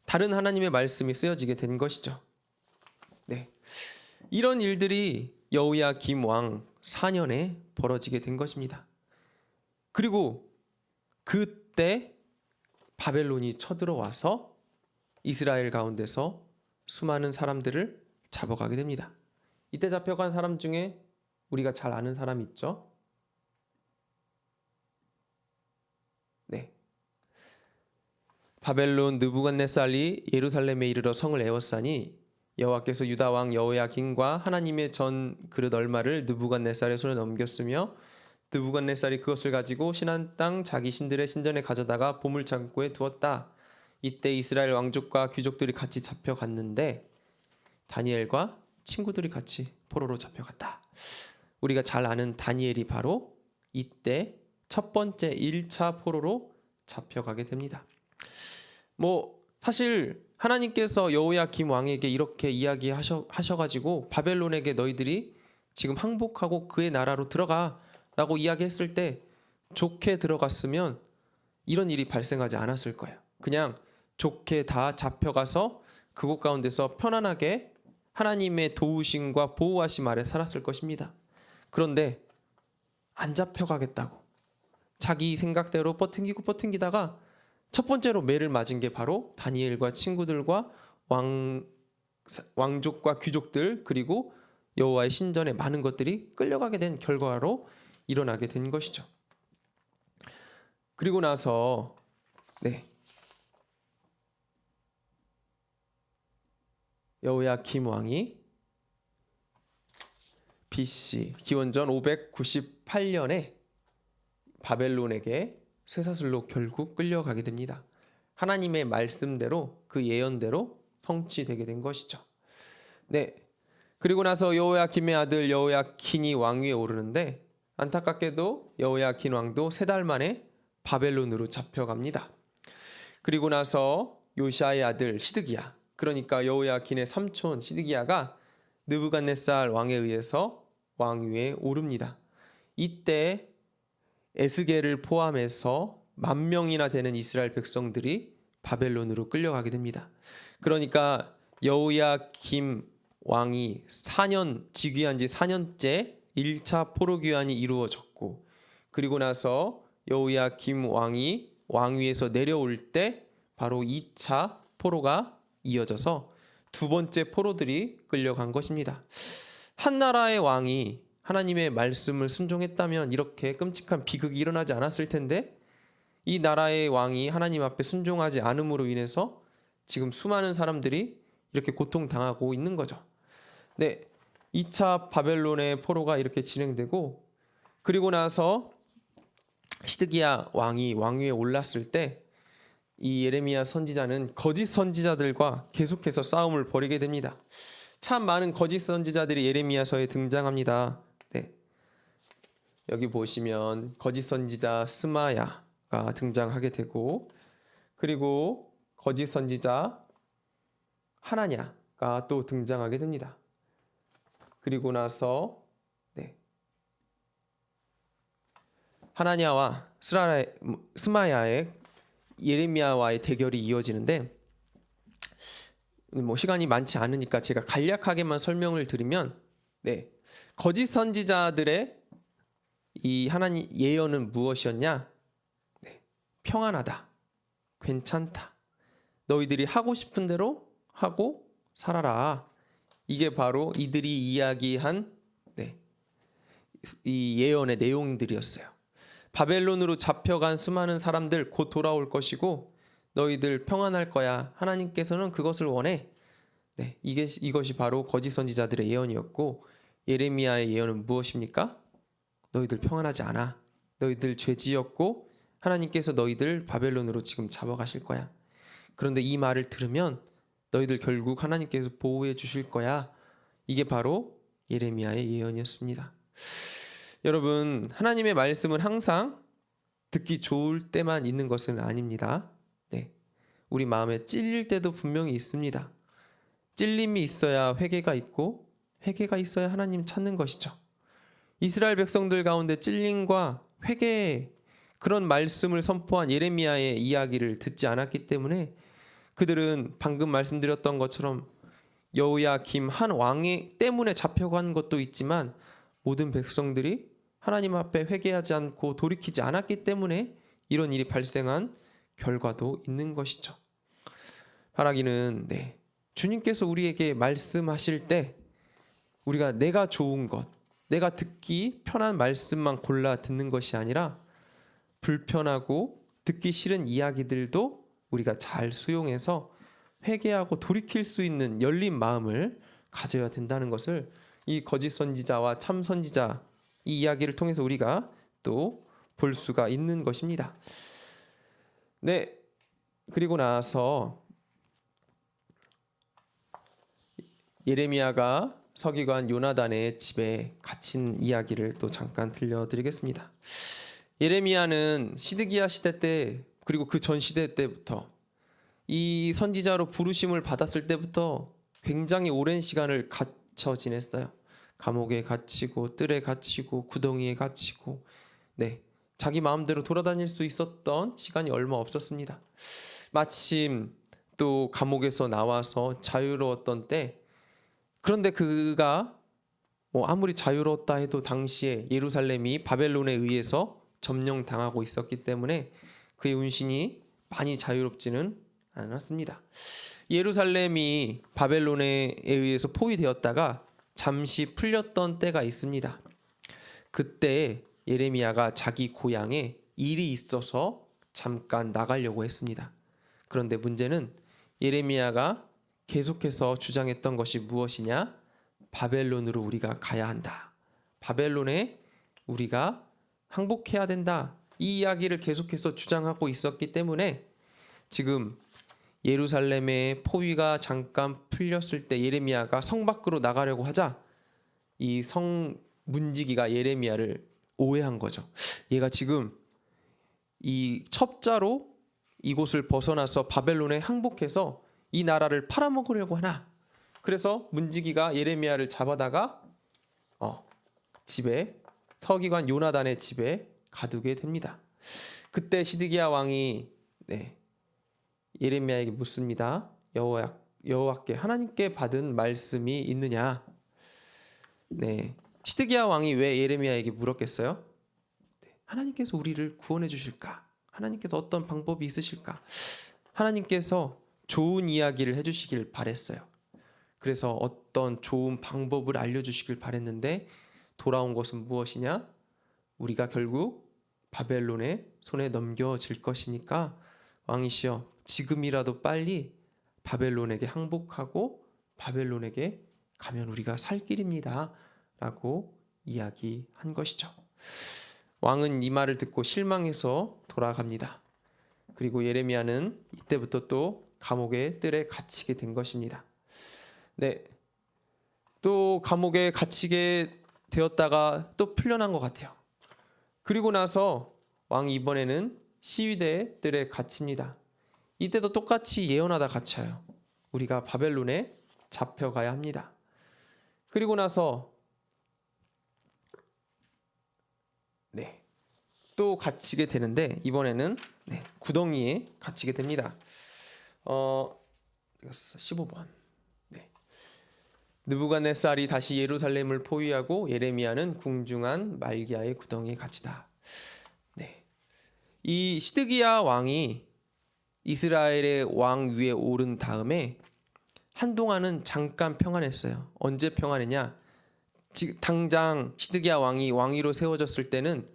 [SPEAKER 1] 다른 하나님의 말씀이 쓰여지게 된 것이죠. 네, 이런 일들이 여호야김 왕 4년에 벌어지게 된 것입니다. 그리고 그때 바벨론이 쳐들어와서 이스라엘 가운데서 수많은 사람들을 잡아가게 됩니다. 이때 잡혀간 사람 중에 우리가 잘 아는 사람 있죠? 네, 바벨론 느부갓네살이 예루살렘에 이르러 성을 에워싸니 여호와께서 유다 왕 여호야김과 하나님의 전 그릇 얼마를 느부갓네살의 손에 넘겼으며 느부갓네살이 그것을 가지고 신한 땅 자기 신들의 신전에 가져다가 보물 창고에 두었다. 이때 이스라엘 왕족과 귀족들이 같이 잡혀갔는데 다니엘과 친구들이 같이 포로로 잡혀갔다. 우리가 잘 아는 다니엘이 바로 이때 첫 번째 1차 포로로 잡혀가게 됩니다. 사실 하나님께서 여호야김 왕에게 이렇게 이야기하셔가지고 바벨론에게 너희들이 지금 항복하고 그의 나라로 들어가 라고 이야기했을 때 좋게 들어갔으면 이런 일이 발생하지 않았을 거예요. 그냥 좋게 다 잡혀가서 그곳 가운데서 편안하게 하나님의 도우심과 보호하심 아래 살았을 것입니다. 그런데 안 잡혀가겠다고 자기 생각대로 버팅기다가 첫 번째로 매를 맞은 게 바로 다니엘과 친구들과 왕족과 귀족들 그리고 여호와의 신전에 많은 것들이 끌려가게 된 결과로 일어나게 된 것이죠. 그리고 나서 여호야김 왕이 BC 기원전 598년에 바벨론에게 쇠사슬로 결국 끌려가게 됩니다. 하나님의 말씀대로 그 예언대로 성취되게 된 것이죠. 네. 그리고 나서 여호야김의 아들 여호야킨이 왕위에 오르는데 안타깝게도 여호야킨 왕도 3달 만에 바벨론으로 잡혀갑니다. 그리고 나서 요시아의 아들 시드기야, 그러니까 여호야킨의 삼촌 시드기야가 느부갓네살 왕에 의해서 왕위에 오릅니다. 이때 에스겔을 포함해서 10,000명이나 되는 이스라엘 백성들이 바벨론으로 끌려가게 됩니다. 그러니까 여호야김 왕이 즉위한 지 4년째 1차 포로 귀환이 이루어졌고, 그리고 나서 여호야김 왕이 왕위에서 내려올 때 바로 2차 포로가 이어져서 두 번째 포로들이 끌려간 것입니다. 한 나라의 왕이 하나님의 말씀을 순종했다면 이렇게 끔찍한 비극이 일어나지 않았을 텐데, 이 나라의 왕이 하나님 앞에 순종하지 않음으로 인해서 지금 수많은 사람들이 이렇게 고통당하고 있는 거죠. 네, 2차 바벨론의 포로가 이렇게 진행되고, 그리고 나서 시드기야 왕이 왕위에 올랐을 때 이 예레미야 선지자는 거짓 선지자들과 계속해서 싸움을 벌이게 됩니다. 참 많은 거짓 선지자들이 예레미야서에 등장합니다. 네, 여기 보시면 거짓 선지자 스마야가 등장하게 되고, 그리고 거짓 선지자 하나냐가 또 등장하게 됩니다. 그리고 나서 네, 하나냐와 스마야의 예레미야와의 대결이 이어지는데, 뭐 시간이 많지 않으니까 제가 간략하게만 설명을 드리면, 네, 거짓 선지자들의 이 하나님 예언은 무엇이었냐? 네, 평안하다, 괜찮다, 너희들이 하고 싶은 대로 하고 살아라. 이게 바로 이들이 이야기한 네, 이 예언의 내용들이었어요. 바벨론으로 잡혀간 수많은 사람들 곧 돌아올 것이고 너희들 평안할 거야. 하나님께서는 그것을 원해. 네, 이것이 바로 거짓 선지자들의 예언이었고, 예레미야의 예언은 무엇입니까? 너희들 평안하지 않아. 너희들 죄 지었고 하나님께서 너희들 바벨론으로 지금 잡아가실 거야. 그런데 이 말을 들으면 너희들 결국 하나님께서 보호해 주실 거야. 이게 바로 예레미야의 예언이었습니다. 여러분, 하나님의 말씀은 항상 듣기 좋을 때만 있는 것은 아닙니다. 네, 우리 마음에 찔릴 때도 분명히 있습니다. 찔림이 있어야 회개가 있고, 회개가 있어야 하나님 찾는 것이죠. 이스라엘 백성들 가운데 찔림과 회개, 그런 말씀을 선포한 예레미야의 이야기를 듣지 않았기 때문에 그들은 방금 말씀드렸던 것처럼 여호야김 한 왕이 때문에 잡혀간 것도 있지만, 모든 백성들이 하나님 앞에 회개하지 않고 돌이키지 않았기 때문에 이런 일이 발생한 결과도 있는 것이죠. 바라기는 네, 주님께서 우리에게 말씀하실 때 우리가 내가 좋은 것, 내가 듣기 편한 말씀만 골라 듣는 것이 아니라 불편하고 듣기 싫은 이야기들도 우리가 잘 수용해서 회개하고 돌이킬 수 있는 열린 마음을 가져야 된다는 것을 이 거짓 선지자와 참 선지자 이 이야기를 통해서 우리가 또 볼 수가 있는 것입니다. 네, 그리고 나서 예레미야가 서기관 요나단의 집에 갇힌 이야기를 또 잠깐 들려드리겠습니다. 예레미야는 시드기야 시대 때, 그리고 그 전 시대 때부터 이 선지자로 부르심을 받았을 때부터 굉장히 오랜 시간을 갇혀 지냈어요. 감옥에 갇히고 뜰에 갇히고 구덩이에 갇히고, 네, 자기 마음대로 돌아다닐 수 있었던 시간이 얼마 없었습니다. 마침 또 감옥에서 나와서 자유로웠던 때, 그런데 그가 뭐 아무리 자유로웠다 해도 당시에 예루살렘이 바벨론에 의해서 점령당하고 있었기 때문에 그의 운신이 많이 자유롭지는 않았습니다. 예루살렘이 바벨론에 의해서 포위되었다가 잠시 풀렸던 때가 있습니다. 그때 예레미야가 자기 고향에 일이 있어서 잠깐 나가려고 했습니다. 그런데 문제는 예레미야가 계속해서 주장했던 것이 무엇이냐? 바벨론으로 우리가 가야 한다. 바벨론에 우리가 항복해야 된다. 이 이야기를 계속해서 주장하고 있었기 때문에 지금 예루살렘의 포위가 잠깐 풀렸을 때 예레미야가 성 밖으로 나가려고 하자 이 성 문지기가 예레미야를 오해한 거죠. 얘가 지금 이 첩자로 이곳을 벗어나서 바벨론에 항복해서 이 나라를 팔아먹으려고 하나. 그래서 문지기가 예레미야를 잡아다가 집에, 서기관 요나단의 집에 가두게 됩니다. 그때 시드기야 왕이 예레미야에게 묻습니다. 여호와께 하나님께 받은 말씀이 있느냐? 네, 시드기야 왕이 왜 예레미야에게 물었겠어요? 하나님께서 우리를 구원해 주실까? 하나님께서 어떤 방법이 있으실까? 하나님께서 좋은 이야기를 해주시길 바랬어요. 그래서 어떤 좋은 방법을 알려주시길 바랬는데 돌아온 것은 무엇이냐? 우리가 결국 바벨론의 손에 넘겨질 것이니까 왕이시여 지금이라도 빨리 바벨론에게 항복하고 바벨론에게 가면 우리가 살 길입니다 라고 이야기한 것이죠. 왕은 이 말을 듣고 실망해서 돌아갑니다. 그리고 예레미야는 이때부터 또 감옥의 뜰에 갇히게 된 것입니다. 네, 또 감옥에 갇히게 되었다가 또 풀려난 것 같아요. 그리고 나서 왕이 이번에는 시위대의 뜰에 갇힙니다. 이때도 똑같이 예언하다 갇혀요. 우리가 바벨론에 잡혀가야 합니다. 그리고 나서 또 갇히게 되는데 이번에는 구덩이에 갇히게 됩니다. 15번. 느부갓네살이 다시 예루살렘을 포위하고 예레미야는 궁중한 말기야의 구덩이에 갇히다. 이 시드기야 왕이 이스라엘의 왕 위에 오른 다음에 한동안은 잠깐 평안했어요. 언제 평안했냐? 지금 당장 시드기야 왕이 왕위로 세워졌을 때는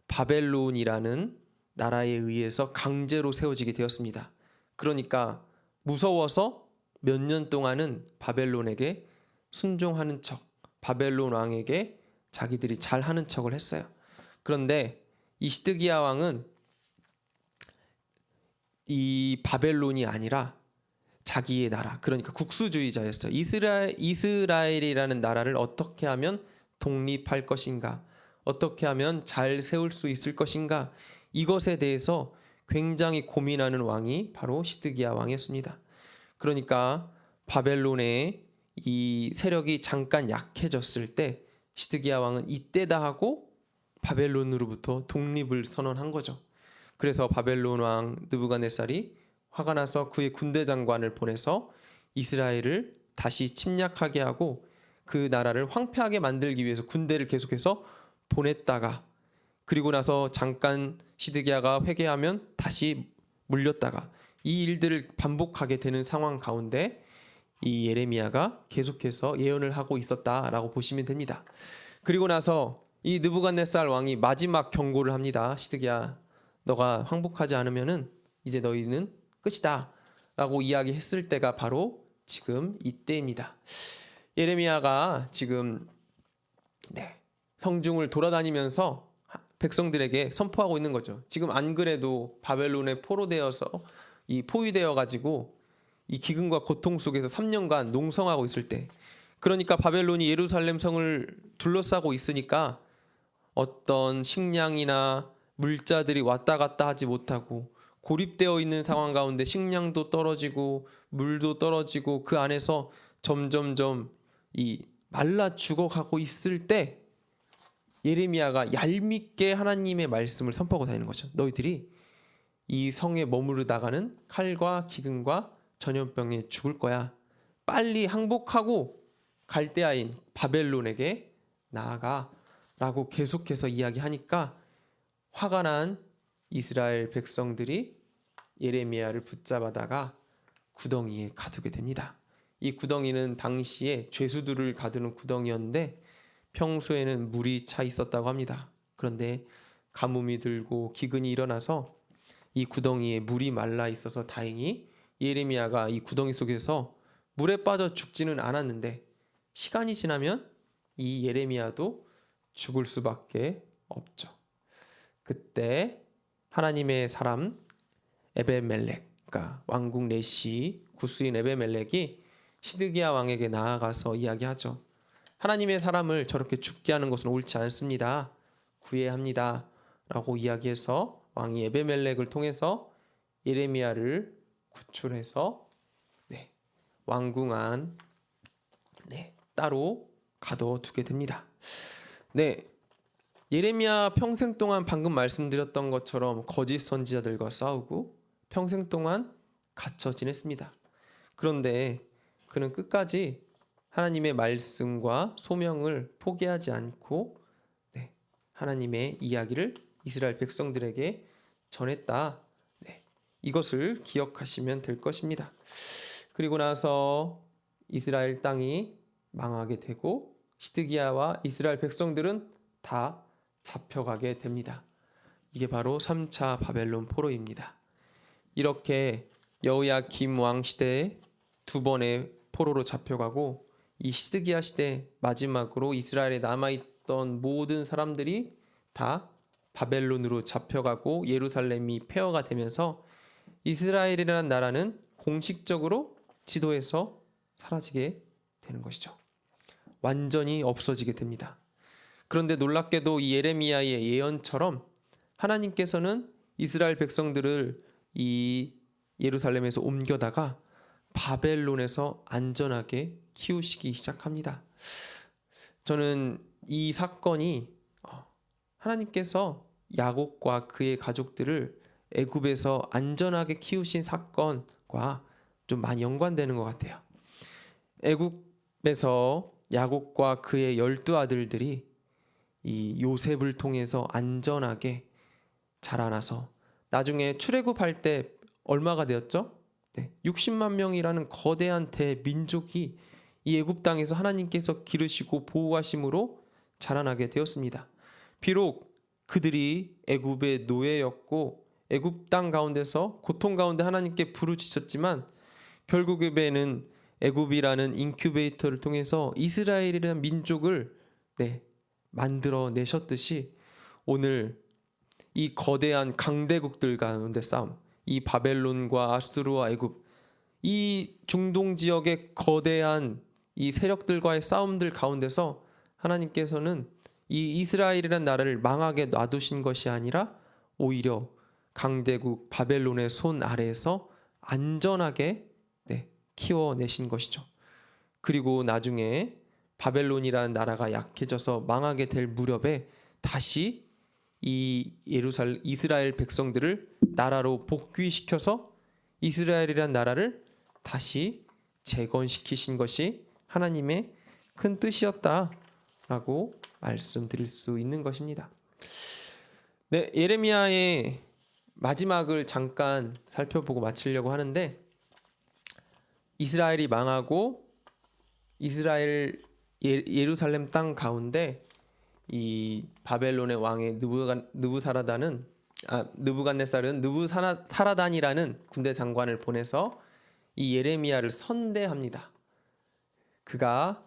[SPEAKER 1] 바벨론이라는 나라에 의해서 강제로 세워지게 되었습니다. 그러니까 무서워서 몇 년 동안은 바벨론에게 순종하는 척, 바벨론 왕에게 자기들이 잘하는 척을 했어요. 그런데 이 시드기야 왕은 이 바벨론이 아니라 자기의 나라, 그러니까 국수주의자였어요. 이스라엘이라는 나라를 어떻게 하면 독립할 것인가, 어떻게 하면 잘 세울 수 있을 것인가, 이것에 대해서 굉장히 고민하는 왕이 바로 시드기야 왕이었습니다. 그러니까 바벨론의 이 세력이 잠깐 약해졌을 때 시드기야 왕은 이때다 하고 바벨론으로부터 독립을 선언한 거죠. 그래서 바벨론 왕 느부갓네살이 화가 나서 그의 군대 장관을 보내서 이스라엘을 다시 침략하게 하고 그 나라를 황폐하게 만들기 위해서 군대를 계속해서 보냈다가, 그리고 나서 잠깐 시드기야가 회개하면 다시 물렸다가, 이 일들을 반복하게 되는 상황 가운데 이 예레미야가 계속해서 예언을 하고 있었다라고 보시면 됩니다. 그리고 나서 이 느부갓네살 왕이 마지막 경고를 합니다. 시드기야, 너가 항복하지 않으면은 이제 너희는 끝이다 라고 이야기했을 때가 바로 지금 이때입니다. 예레미야가 지금 성중을 돌아다니면서 백성들에게 선포하고 있는 거죠. 지금 안 그래도 바벨론에 포위되어 가지고 이 기근과 고통 속에서 3년간 농성하고 있을 때, 그러니까 바벨론이 예루살렘 성을 둘러싸고 있으니까 어떤 식량이나 물자들이 왔다 갔다 하지 못하고 고립되어 있는 상황 가운데 식량도 떨어지고 물도 떨어지고 그 안에서 점점점 이 말라 죽어가고 있을 때 예레미야가 얄밉게 하나님의 말씀을 선포하고 다니는 거죠. 너희들이 이 성에 머무르다가는 칼과 기근과 전염병에 죽을 거야. 빨리 항복하고 갈대아인 바벨론에게 나아가 라고 계속해서 이야기하니까 화가 난 이스라엘 백성들이 예레미야를 붙잡아다가 구덩이에 가두게 됩니다. 이 구덩이는 당시에 죄수들을 가두는 구덩이였는데 평소에는 물이 차 있었다고 합니다. 그런데 가뭄이 들고 기근이 일어나서 이 구덩이에 물이 말라 있어서 다행히 예레미야가 이 구덩이 속에서 물에 빠져 죽지는 않았는데, 시간이 지나면 이 예레미야도 죽을 수밖에 없죠. 그때 하나님의 사람 에베멜렉, 그러니까 왕국 내시 구스인 에베멜렉이 시드기야 왕에게 나아가서 이야기하죠. 하나님의 사람을 저렇게 죽게 하는 것은 옳지 않습니다. 구해야 합니다 라고 이야기해서 왕이 에베멜렉을 통해서 예레미야를 구출해서 왕궁 안 따로 가둬두게 됩니다. 예레미야 평생 동안 방금 말씀드렸던 것처럼 거짓 선지자들과 싸우고 평생 동안 갇혀 지냈습니다. 그런데 그는 끝까지 하나님의 말씀과 소명을 포기하지 않고 하나님의 이야기를 이스라엘 백성들에게 전했다. 이것을 기억하시면 될 것입니다. 그리고 나서 이스라엘 땅이 망하게 되고 시드기야와 이스라엘 백성들은 다 잡혀가게 됩니다. 이게 바로 3차 바벨론 포로입니다. 이렇게 여호야김 왕 시대에 두 번의 포로로 잡혀가고 이 시드기야 시대 마지막으로 이스라엘에 남아있던 모든 사람들이 다 바벨론으로 잡혀가고 예루살렘이 폐허가 되면서 이스라엘이라는 나라는 공식적으로 지도에서 사라지게 되는 것이죠. 완전히 없어지게 됩니다. 그런데 놀랍게도 이 예레미야의 예언처럼 하나님께서는 이스라엘 백성들을 이 예루살렘에서 옮겨다가 바벨론에서 안전하게 키우시기 시작합니다. 저는 이 사건이 하나님께서 야곱과 그의 가족들을 애굽에서 안전하게 키우신 사건과 좀 많이 연관되는 것 같아요. 애굽에서 야곱과 그의 12아들들이 이 요셉을 통해서 안전하게 자라나서 나중에 출애굽할 때 얼마가 되었죠? 60만 명이라는 거대한 대민족이 이 애굽 땅에서 하나님께서 기르시고 보호하심으로 자라나게 되었습니다. 비록 그들이 애굽의 노예였고 애굽 땅 가운데서 고통 가운데 하나님께 부르짖었지만 결국에는 애굽이라는 인큐베이터를 통해서 이스라엘이라는 민족을 만들어 내셨듯이 오늘 이 거대한 강대국들 가운데 싸움, 이 바벨론과 아수르와 애굽, 이 중동 지역의 거대한 이 세력들과의 싸움들 가운데서 하나님께서는 이 이스라엘이라는 나라를 망하게 놔두신 것이 아니라 오히려 강대국 바벨론의 손 아래에서 안전하게 키워내신 것이죠. 그리고 나중에 바벨론이라는 나라가 약해져서 망하게 될 무렵에 다시 이 이스라엘 백성들을 나라로 복귀시켜서 이스라엘이라는 나라를 다시 재건시키신 것이 하나님의 큰 뜻이었다라고 말씀드릴 수 있는 것입니다. 네, 예레미야의 마지막을 잠깐 살펴보고 마치려고 하는데 이스라엘이 망하고 이스라엘 예루살렘 땅 가운데 이 바벨론의 왕의 느부갓네살은 느부사라단이라는 군대 장관을 보내서 이 예레미야를 선대합니다. 그가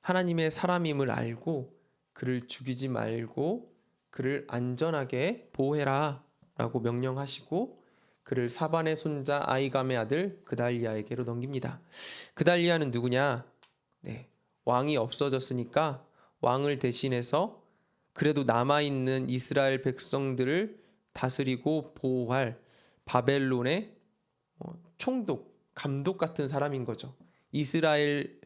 [SPEAKER 1] 하나님의 사람임을 알고 그를 죽이지 말고 그를 안전하게 보호해라 라고 명령하시고 그를 사반의 손자 아이감의 아들 그달리아에게로 넘깁니다. 그달리아는 누구냐? 왕이 없어졌으니까 왕을 대신해서 그래도 남아있는 이스라엘 백성들을 다스리고 보호할 바벨론의 총독, 감독 같은 사람인 거죠. 이스라엘인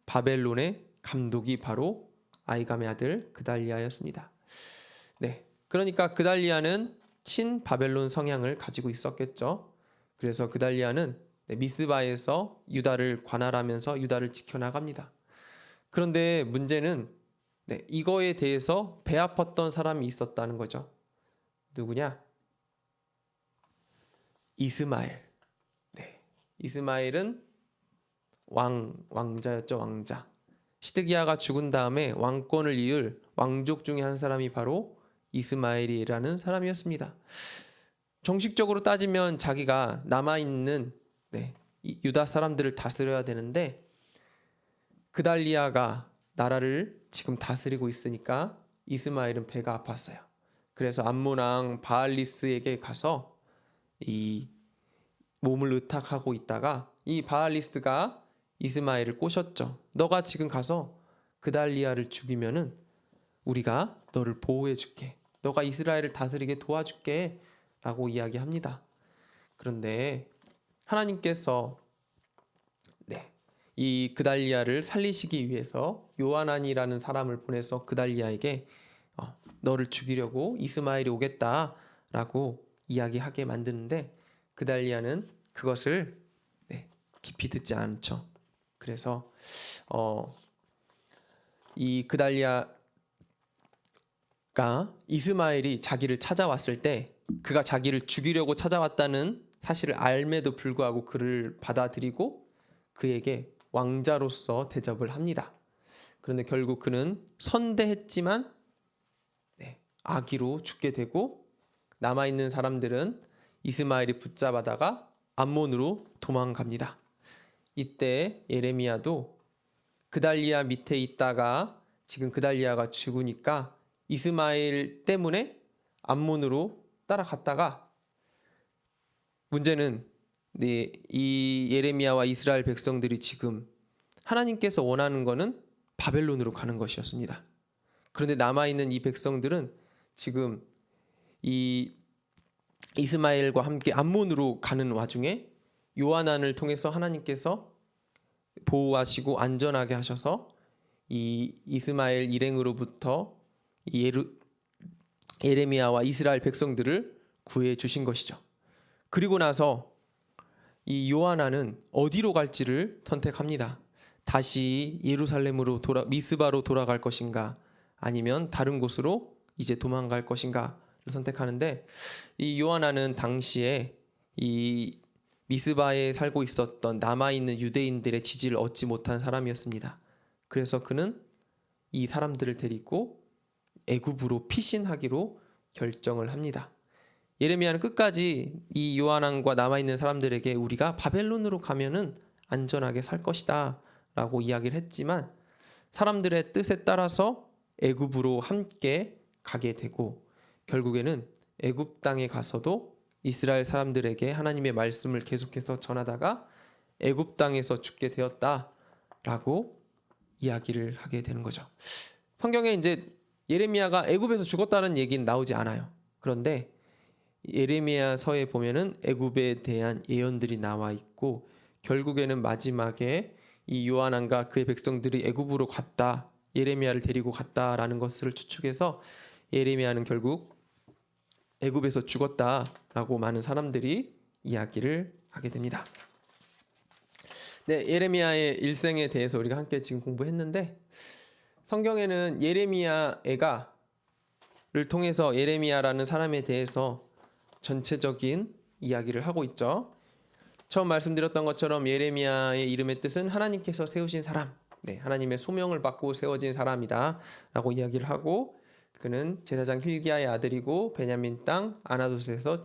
[SPEAKER 1] 바벨론의 감독이 바로 아이감의 아들 그달리아였습니다. 그러니까 그달리아는 친 바벨론 성향을 가지고 있었겠죠. 그래서 그달리아는 미스바에서 유다를 관할하면서 유다를 지켜나갑니다. 그런데 문제는 이거에 대해서 배 아팠던 사람이 있었다는 거죠. 누구냐? 이스마엘. 이스마엘은 왕자였죠. 왕자. 시드기야가 죽은 다음에 왕권을 이을 왕족 중에 한 사람이 바로 이스마엘이라는 사람이었습니다. 정식적으로 따지면 자기가 남아있는 유다 사람들을 다스려야 되는데 그달리아가 나라를 지금 다스리고 있으니까 이스마엘은 배가 아팠어요. 그래서 암몬왕 바알리스에게 가서 이 몸을 의탁하고 있다가 이 바알리스가 이스마엘을 꼬셨죠. 너가 지금 가서 그달리아를 죽이면은 우리가 너를 보호해 줄게. 너가 이스라엘을 다스리게 도와줄게 라고 이야기합니다. 그런데 하나님께서 이 그달리아를 살리시기 위해서 요하난이라는 사람을 보내서 그달리아에게 너를 죽이려고 이스마엘이 오겠다라고 이야기하게 만드는데 그달리아는 그것을 깊이 듣지 않죠. 그래서 이 그달리아가 이스마엘이 자기를 찾아왔을 때 그가 자기를 죽이려고 찾아왔다는 사실을 알매도 불구하고 그를 받아들이고 그에게 왕자로서 대접을 합니다. 그런데 결국 그는 선대했지만 아기로 죽게 되고 남아있는 사람들은 이스마엘이 붙잡아다가 암몬으로 도망갑니다. 이때 예레미야도 그달리아 밑에 있다가 지금 그달리아가 죽으니까 이스마엘 때문에 암몬으로 따라갔다가, 문제는 이 예레미야와 이스라엘 백성들이 지금 하나님께서 원하는 것은 바벨론으로 가는 것이었습니다. 그런데 남아있는 이 백성들은 지금 이 이스마엘과 함께 암몬으로 가는 와중에 요하난을 통해서 하나님께서 보호하시고 안전하게 하셔서 이 이스마엘 일행으로부터 예레미야와 이스라엘 백성들을 구해 주신 것이죠. 그리고 나서 이 요하난은 어디로 갈지를 선택합니다. 다시 예루살렘으로 미스바로 돌아갈 것인가, 아니면 다른 곳으로 이제 도망갈 것인가를 선택하는데, 이 요하난은 당시에 이 미스바에 살고 있었던 남아있는 유대인들의 지지를 얻지 못한 사람이었습니다. 그래서 그는 이 사람들을 데리고 애굽으로 피신하기로 결정을 합니다. 예레미야는 끝까지 이 요하난과 남아있는 사람들에게 우리가 바벨론으로 가면은 안전하게 살 것이다 라고 이야기를 했지만, 사람들의 뜻에 따라서 애굽으로 함께 가게 되고, 결국에는 애굽 땅에 가서도 이스라엘 사람들에게 하나님의 말씀을 계속해서 전하다가 애굽 땅에서 죽게 되었다라고 이야기를 하게 되는 거죠. 성경에 이제 예레미야가 애굽에서 죽었다는 얘기는 나오지 않아요. 그런데 예레미야서에 보면은 애굽에 대한 예언들이 나와 있고, 결국에는 마지막에 이 요하난과 그의 백성들이 애굽으로 갔다, 예레미야를 데리고 갔다라는 것을 추측해서 예레미야는 결국 애굽에서 죽었다라고 많은 사람들이 이야기를 하게 됩니다. 네, 예레미야의 일생에 대해서 우리가 함께 지금 공부했는데, 성경에는 예레미야를 통해서 예레미야라는 사람에 대해서 전체적인 이야기를 하고 있죠. 처음 말씀드렸던 것처럼 예레미야의 이름의 뜻은 하나님께서 세우신 사람, 하나님의 소명을 받고 세워진 사람이다 라고 이야기를 하고, 그는 제사장 hil기야의 아들이고 베냐민 땅 아나돗에서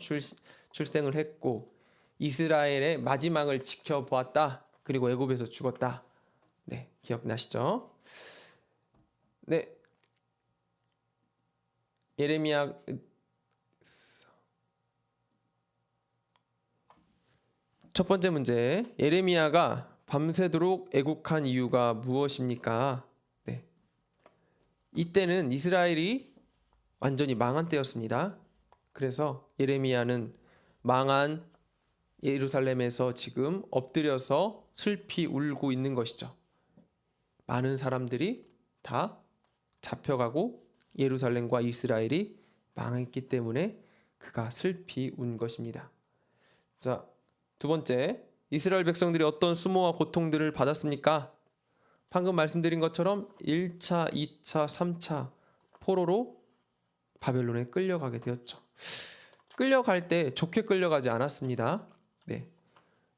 [SPEAKER 1] 출생을 했고 이스라엘의 마지막을 지켜보았다. 그리고 애굽에서 죽었다. 기억나시죠? 네, 예레미야 첫 번째 문제, 예레미야가 밤새도록 애국한 이유가 무엇입니까? 이때는 이스라엘이 완전히 망한 때였습니다. 그래서 예레미야는 망한 예루살렘에서 지금 엎드려서 슬피 울고 있는 것이죠. 많은 사람들이 다 잡혀가고 예루살렘과 이스라엘이 망했기 때문에 그가 슬피 운 것입니다. 자, 두 번째, 이스라엘 백성들이 어떤 수모와 고통들을 받았습니까? 방금 말씀드린 것처럼 1차, 2차, 3차 포로로 바벨론에 끌려가게 되었죠. 끌려갈 때 좋게 끌려가지 않았습니다.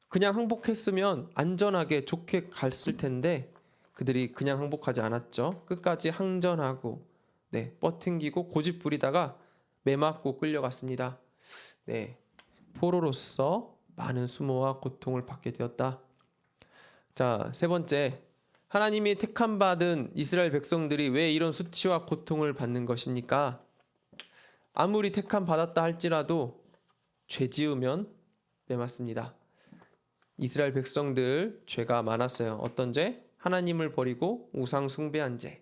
[SPEAKER 1] 그냥 항복했으면 안전하게 좋게 갔을 텐데 그들이 그냥 항복하지 않았죠. 끝까지 항전하고 뻗팅기고 고집 부리다가 매맞고 끌려갔습니다. 포로로서 많은 수모와 고통을 받게 되었다. 자, 세 번째, 하나님이 택함 받은 이스라엘 백성들이 왜 이런 수치와 고통을 받는 것입니까? 아무리 택함 받았다 할지라도 죄 지으면 매맞습니다. 이스라엘 백성들 죄가 많았어요. 어떤 죄? 하나님을 버리고 우상 숭배한 죄.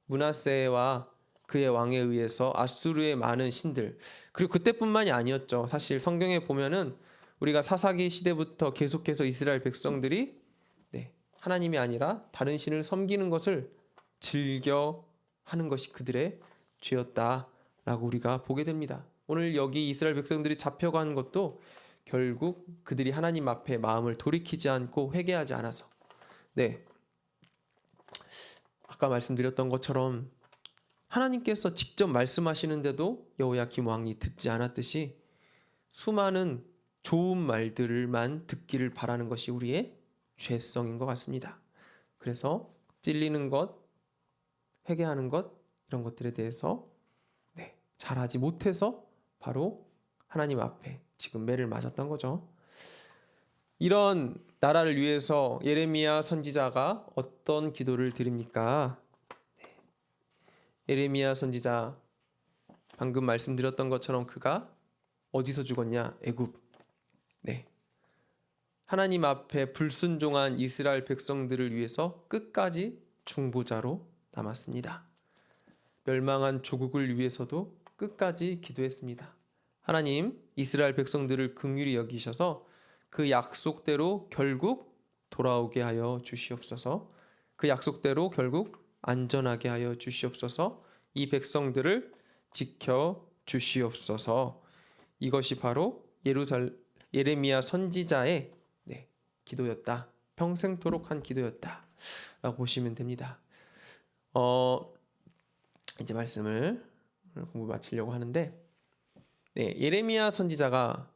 [SPEAKER 1] 므낫세와 그의 왕에 의해서 아수르의 많은 신들, 그리고 그때뿐만이 아니었죠. 사실 성경에 보면은 우리가 사사기 시대부터 계속해서 이스라엘 백성들이 하나님이 아니라 다른 신을 섬기는 것을 즐겨 하는 것이 그들의 죄였다라고 우리가 보게 됩니다. 오늘 여기 이스라엘 백성들이 잡혀간 것도 결국 그들이 하나님 앞에 마음을 돌이키지 않고 회개하지 않아서, 아까 말씀드렸던 것처럼 하나님께서 직접 말씀하시는데도 여호야kim 왕이 듣지 않았듯이 수많은 좋은 말들만 듣기를 바라는 것이 우리의 죄성인 것 같습니다. 그래서 찔리는 것, 회개하는 것, 이런 것들에 대해서 잘하지 못해서 바로 하나님 앞에 지금 매를 맞았던 거죠. 이런 나라를 위해서 예레미야 선지자가 어떤 기도를 드립니까? 예레미야 선지자 방금 말씀드렸던 것처럼 그가 어디서 죽었냐? 애굽. 네. 하나님 앞에 불순종한 이스라엘 백성들을 위해서 끝까지 중보자로 남았습니다. 멸망한 조국을 위해서도 끝까지 기도했습니다. 하나님, 이스라엘 백성들을 긍휼히 여기셔서 그 약속대로 결국 돌아오게 하여 주시옵소서. 그 약속대로 결국 안전하게 하여 주시옵소서. 이 백성들을 지켜 주시옵소서. 이것이 바로 예레미야 선지자의 기도였다. 평생토록 한 기도였다라고 보시면 됩니다. 이제 말씀을 공부 마치려고 하는데, 예레미야 선지자가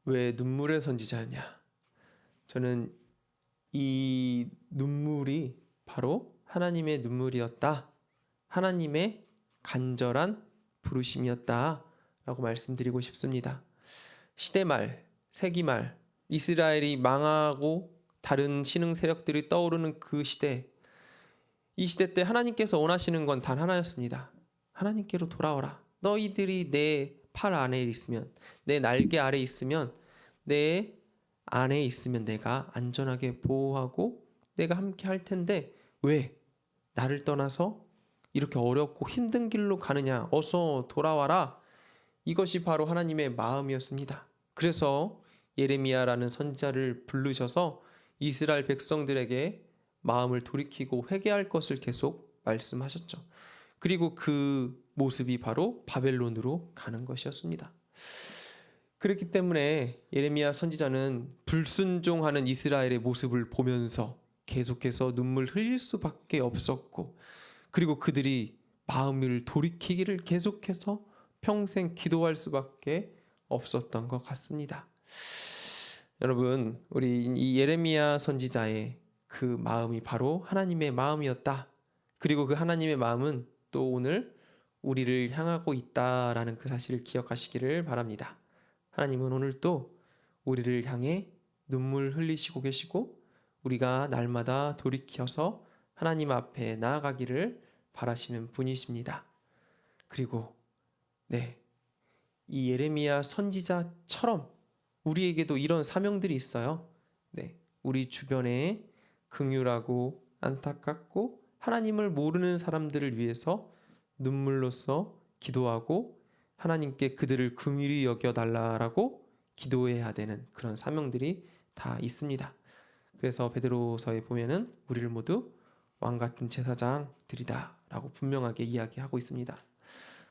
[SPEAKER 1] 왜 눈물의 선지자였냐? 저는 이 눈물이 바로 하나님의 눈물이었다. 하나님의 간절한 부르심이었다라고 말씀드리고 싶습니다. 시대말, 세기말, 이스라엘이 망하고 다른 신흥 세력들이 떠오르는 그 시대, 이 시대 때 하나님께서 원하시는 건 단 하나였습니다. 하나님께로 돌아오라. 너희들이 내 팔 안에 있으면, 내 날개 아래 있으면, 내 안에 있으면 내가 안전하게 보호하고 내가 함께 할 텐데 왜 나를 떠나서 이렇게 어렵고 힘든 길로 가느냐? 어서 돌아와라. 이것이 바로 하나님의 마음이었습니다. 그래서 예레미야라는 선지자를 부르셔서 이스라엘 백성들에게 마음을 돌이키고 회개할 것을 계속 말씀하셨죠. 그리고 그 모습이 바로 바벨론으로 가는 것이었습니다. 그렇기 때문에 예레미야 선지자는 불순종하는 이스라엘의 모습을 보면서 계속해서 눈물 흘릴 수밖에 없었고, 그리고 그들이 마음을 돌이키기를 계속해서 평생 기도할 수밖에 없었던 것 같습니다. 여러분, 우리 이 예레미야 선지자의 그 마음이 바로 하나님의 마음이었다. 그리고 그 하나님의 마음은 또 오늘 우리를 향하고 있다라는 그 사실을 기억하시기를 바랍니다. 하나님은 오늘 또 우리를 향해 눈물 흘리시고 계시고 우리가 날마다 돌이켜서 하나님 앞에 나아가기를 바라시는 분이십니다. 그리고 이 예레미야 선지자처럼 우리에게도 이런 사명들이 있어요. 우리 주변에 긍휼하고 안타깝고 하나님을 모르는 사람들을 위해서 눈물로써 기도하고 하나님께 그들을 긍휼히 여겨달라라고 기도해야 되는 그런 사명들이 다 있습니다. 그래서 베드로서에 보면은 우리를 모두 왕같은 제사장들이다라고 분명하게 이야기하고 있습니다.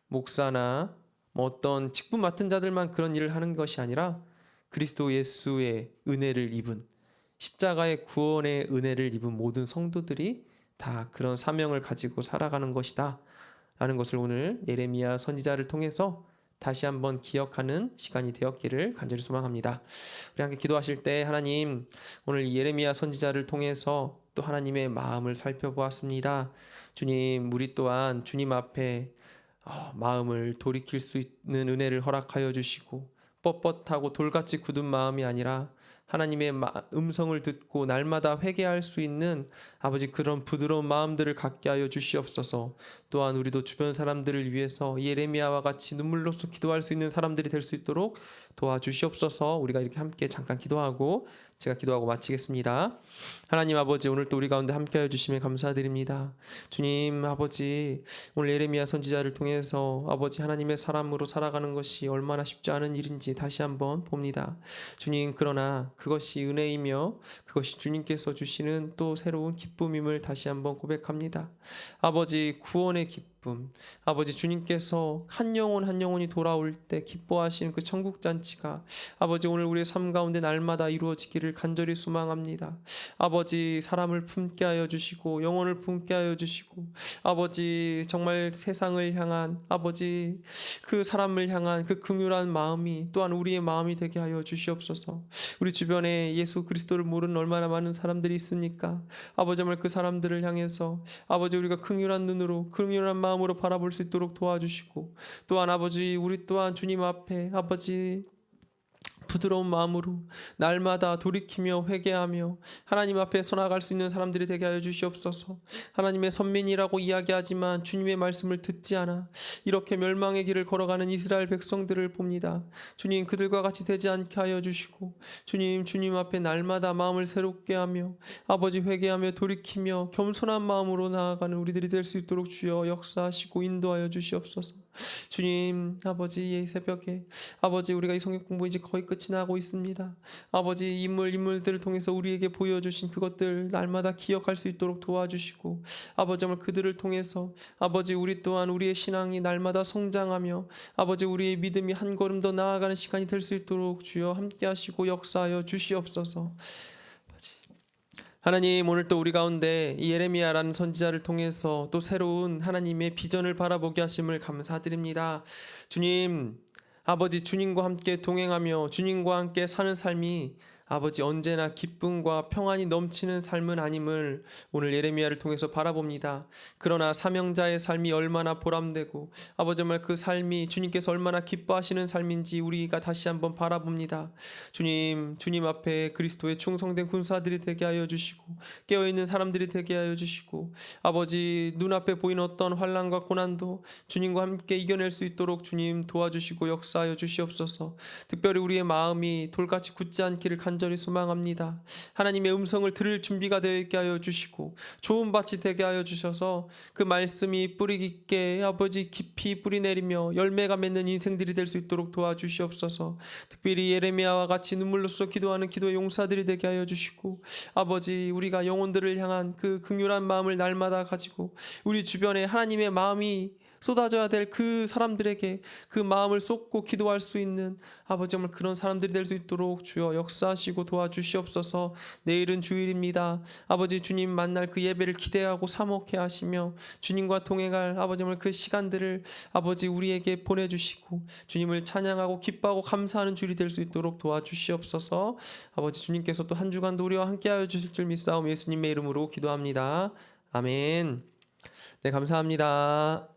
[SPEAKER 1] 목사나 어떤 직분 맡은 자들만 그런 일을 하는 것이 아니라 그리스도 예수의 은혜를 입은 십자가의 구원의 은혜를 입은 모든 성도들이 다 그런 사명을 가지고 살아가는 것이다 라는 것을 오늘 예레미야 선지자를 통해서 다시 한번 기억하는 시간이 되었기를 간절히 소망합니다. 우리 함께 기도하실 때 하나님, 오늘 예레미야 선지자를 통해서 또 하나님의 마음을 살펴보았습니다. 주님, 우리 또한 주님 앞에 마음을 돌이킬 수 있는 은혜를 허락하여 주시고 뻣뻣하고 돌같이 굳은 마음이 아니라 하나님의 음성을 듣고 날마다 회개할 수 있는 아버지 그런 부드러운 마음들을 갖게 하여 주시옵소서. 또한 우리도 주변 사람들을 위해서 예레미야와 같이 눈물로써 기도할 수 있는 사람들이 될 수 있도록 도와주시옵소서. 우리가 이렇게 함께 잠깐 기도하고 제가 기도하고 마치겠습니다. 하나님 아버지, 오늘 또 우리 가운데 함께 하여 주시면 감사드립니다. 주님 아버지, 오늘 예레미야 선지자를 통해서 아버지 하나님의 사람으로 살아가는 것이 얼마나 쉽지 않은 일인지 다시 한번 봅니다. 주님, 그러나 그것이 은혜이며 그것이 주님께서 주시는 또 새로운 기쁨임을 다시 한번 고백합니다. 아버지, 구원의 기쁨, 아버지 주님께서 한 영혼 한 영혼이 돌아올 때 기뻐하시는 그 천국 잔치가 아버지 오늘 우리의 삶 가운데 날마다 이루어지기를 간절히 소망합니다. 아버지, 사람을 품게 하여 주시고 영혼을 품게 하여 주시고 아버지 정말 세상을 향한 아버지 그 사람을 향한 그 긍휼한 마음이 또한 우리의 마음이 되게 하여 주시옵소서. 우리 주변에 예수 그리스도를 모르는 얼마나 많은 사람들이 있습니까? 아버지, 정말 그 사람들을 향해서 아버지 우리가 긍휼한 눈으로 긍휼한 마음으로 바라볼 수 있도록 도와주시고, 또한 아버지 우리 또한 주님 앞에 아버지 부드러운 마음으로 날마다 돌이키며 회개하며 하나님 앞에 서 나갈 수 있는 사람들이 되게 하여 주시옵소서. 하나님의 선민이라고 이야기하지만 주님의 말씀을 듣지 않아 이렇게 멸망의 길을 걸어가는 이스라엘 백성들을 봅니다. 주님, 그들과 같이 되지 않게 하여 주시고 주님 앞에 날마다 마음을 새롭게 하며 아버지 회개하며 돌이키며 겸손한 마음으로 나아가는 우리들이 될 수 있도록 주여 역사하시고 인도하여 주시옵소서. 주님, 아버지, 이 새벽에 아버지, 우리가 이 성경 공부 이제 거의 끝이 나고 있습니다. 아버지, 인물들을 통해서 우리에게 보여주신 그것들 날마다 기억할 수 있도록 도와주시고 아버지, 정말 그들을 통해서 아버지, 우리 또한 우리의 신앙이 날마다 성장하며 아버지, 우리의 믿음이 한 걸음 더 나아가는 시간이 될 수 있도록 주여 함께 하시고 역사하여 주시옵소서. 하나님, 오늘 또 우리 가운데 이 예레미야라는 선지자를 통해서 또 새로운 하나님의 비전을 바라보게 하심을 감사드립니다. 주님, 아버지, 주님과 함께 동행하며 주님과 함께 사는 삶이 아버지 언제나 기쁨과 평안이 넘치는 삶은 아님을 오늘 예레미야를 통해서 바라봅니다. 그러나 사명자의 삶이 얼마나 보람되고 아버지 정말 그 삶이 주님께서 얼마나 기뻐하시는 삶인지 우리가 다시 한번 바라봅니다. 주님 앞에 그리스도의 충성된 군사들이 되게 하여 주시고 깨어있는 사람들이 되게 하여 주시고 아버지, 눈앞에 보이는 어떤 환난과 고난도 주님과 함께 이겨낼 수 있도록 주님 도와주시고 역사하여 주시옵소서. 특별히 우리의 마음이 돌같이 굳지 않기를 간절히 소망합니다. 하나님의 음성을 들을 준비가 되어 있게 하여 주시고 좋은 밭이 되게 하여 주셔서 그 말씀이 뿌리 깊게 아버지 깊이 뿌리 내리며 열매가 맺는 인생들이 될 수 있도록 도와주시옵소서. 특별히 예레미야와 같이 눈물로써 기도하는 기도의 용사들이 되게 하여 주시고 아버지, 우리가 영혼들을 향한 그 긍휼한 마음을 날마다 가지고 우리 주변에 하나님의 마음이 쏟아져야 될 그 사람들에게 그 마음을 쏟고 기도할 수 있는 아버지, 정말 그런 사람들이 될 수 있도록 주여 역사하시고 도와주시옵소서. 내일은 주일입니다. 아버지, 주님 만날 그 예배를 기대하고 사모케 하시며 주님과 동행할 아버지 정말 그 시간들을 아버지 우리에게 보내주시고 주님을 찬양하고 기뻐하고 감사하는 주일이 될 수 있도록 도와주시옵소서. 아버지, 주님께서 또 한 주간도 우리와 함께하여 주실 줄 믿사오며 예수님의 이름으로 기도합니다. 아멘. 네, 감사합니다.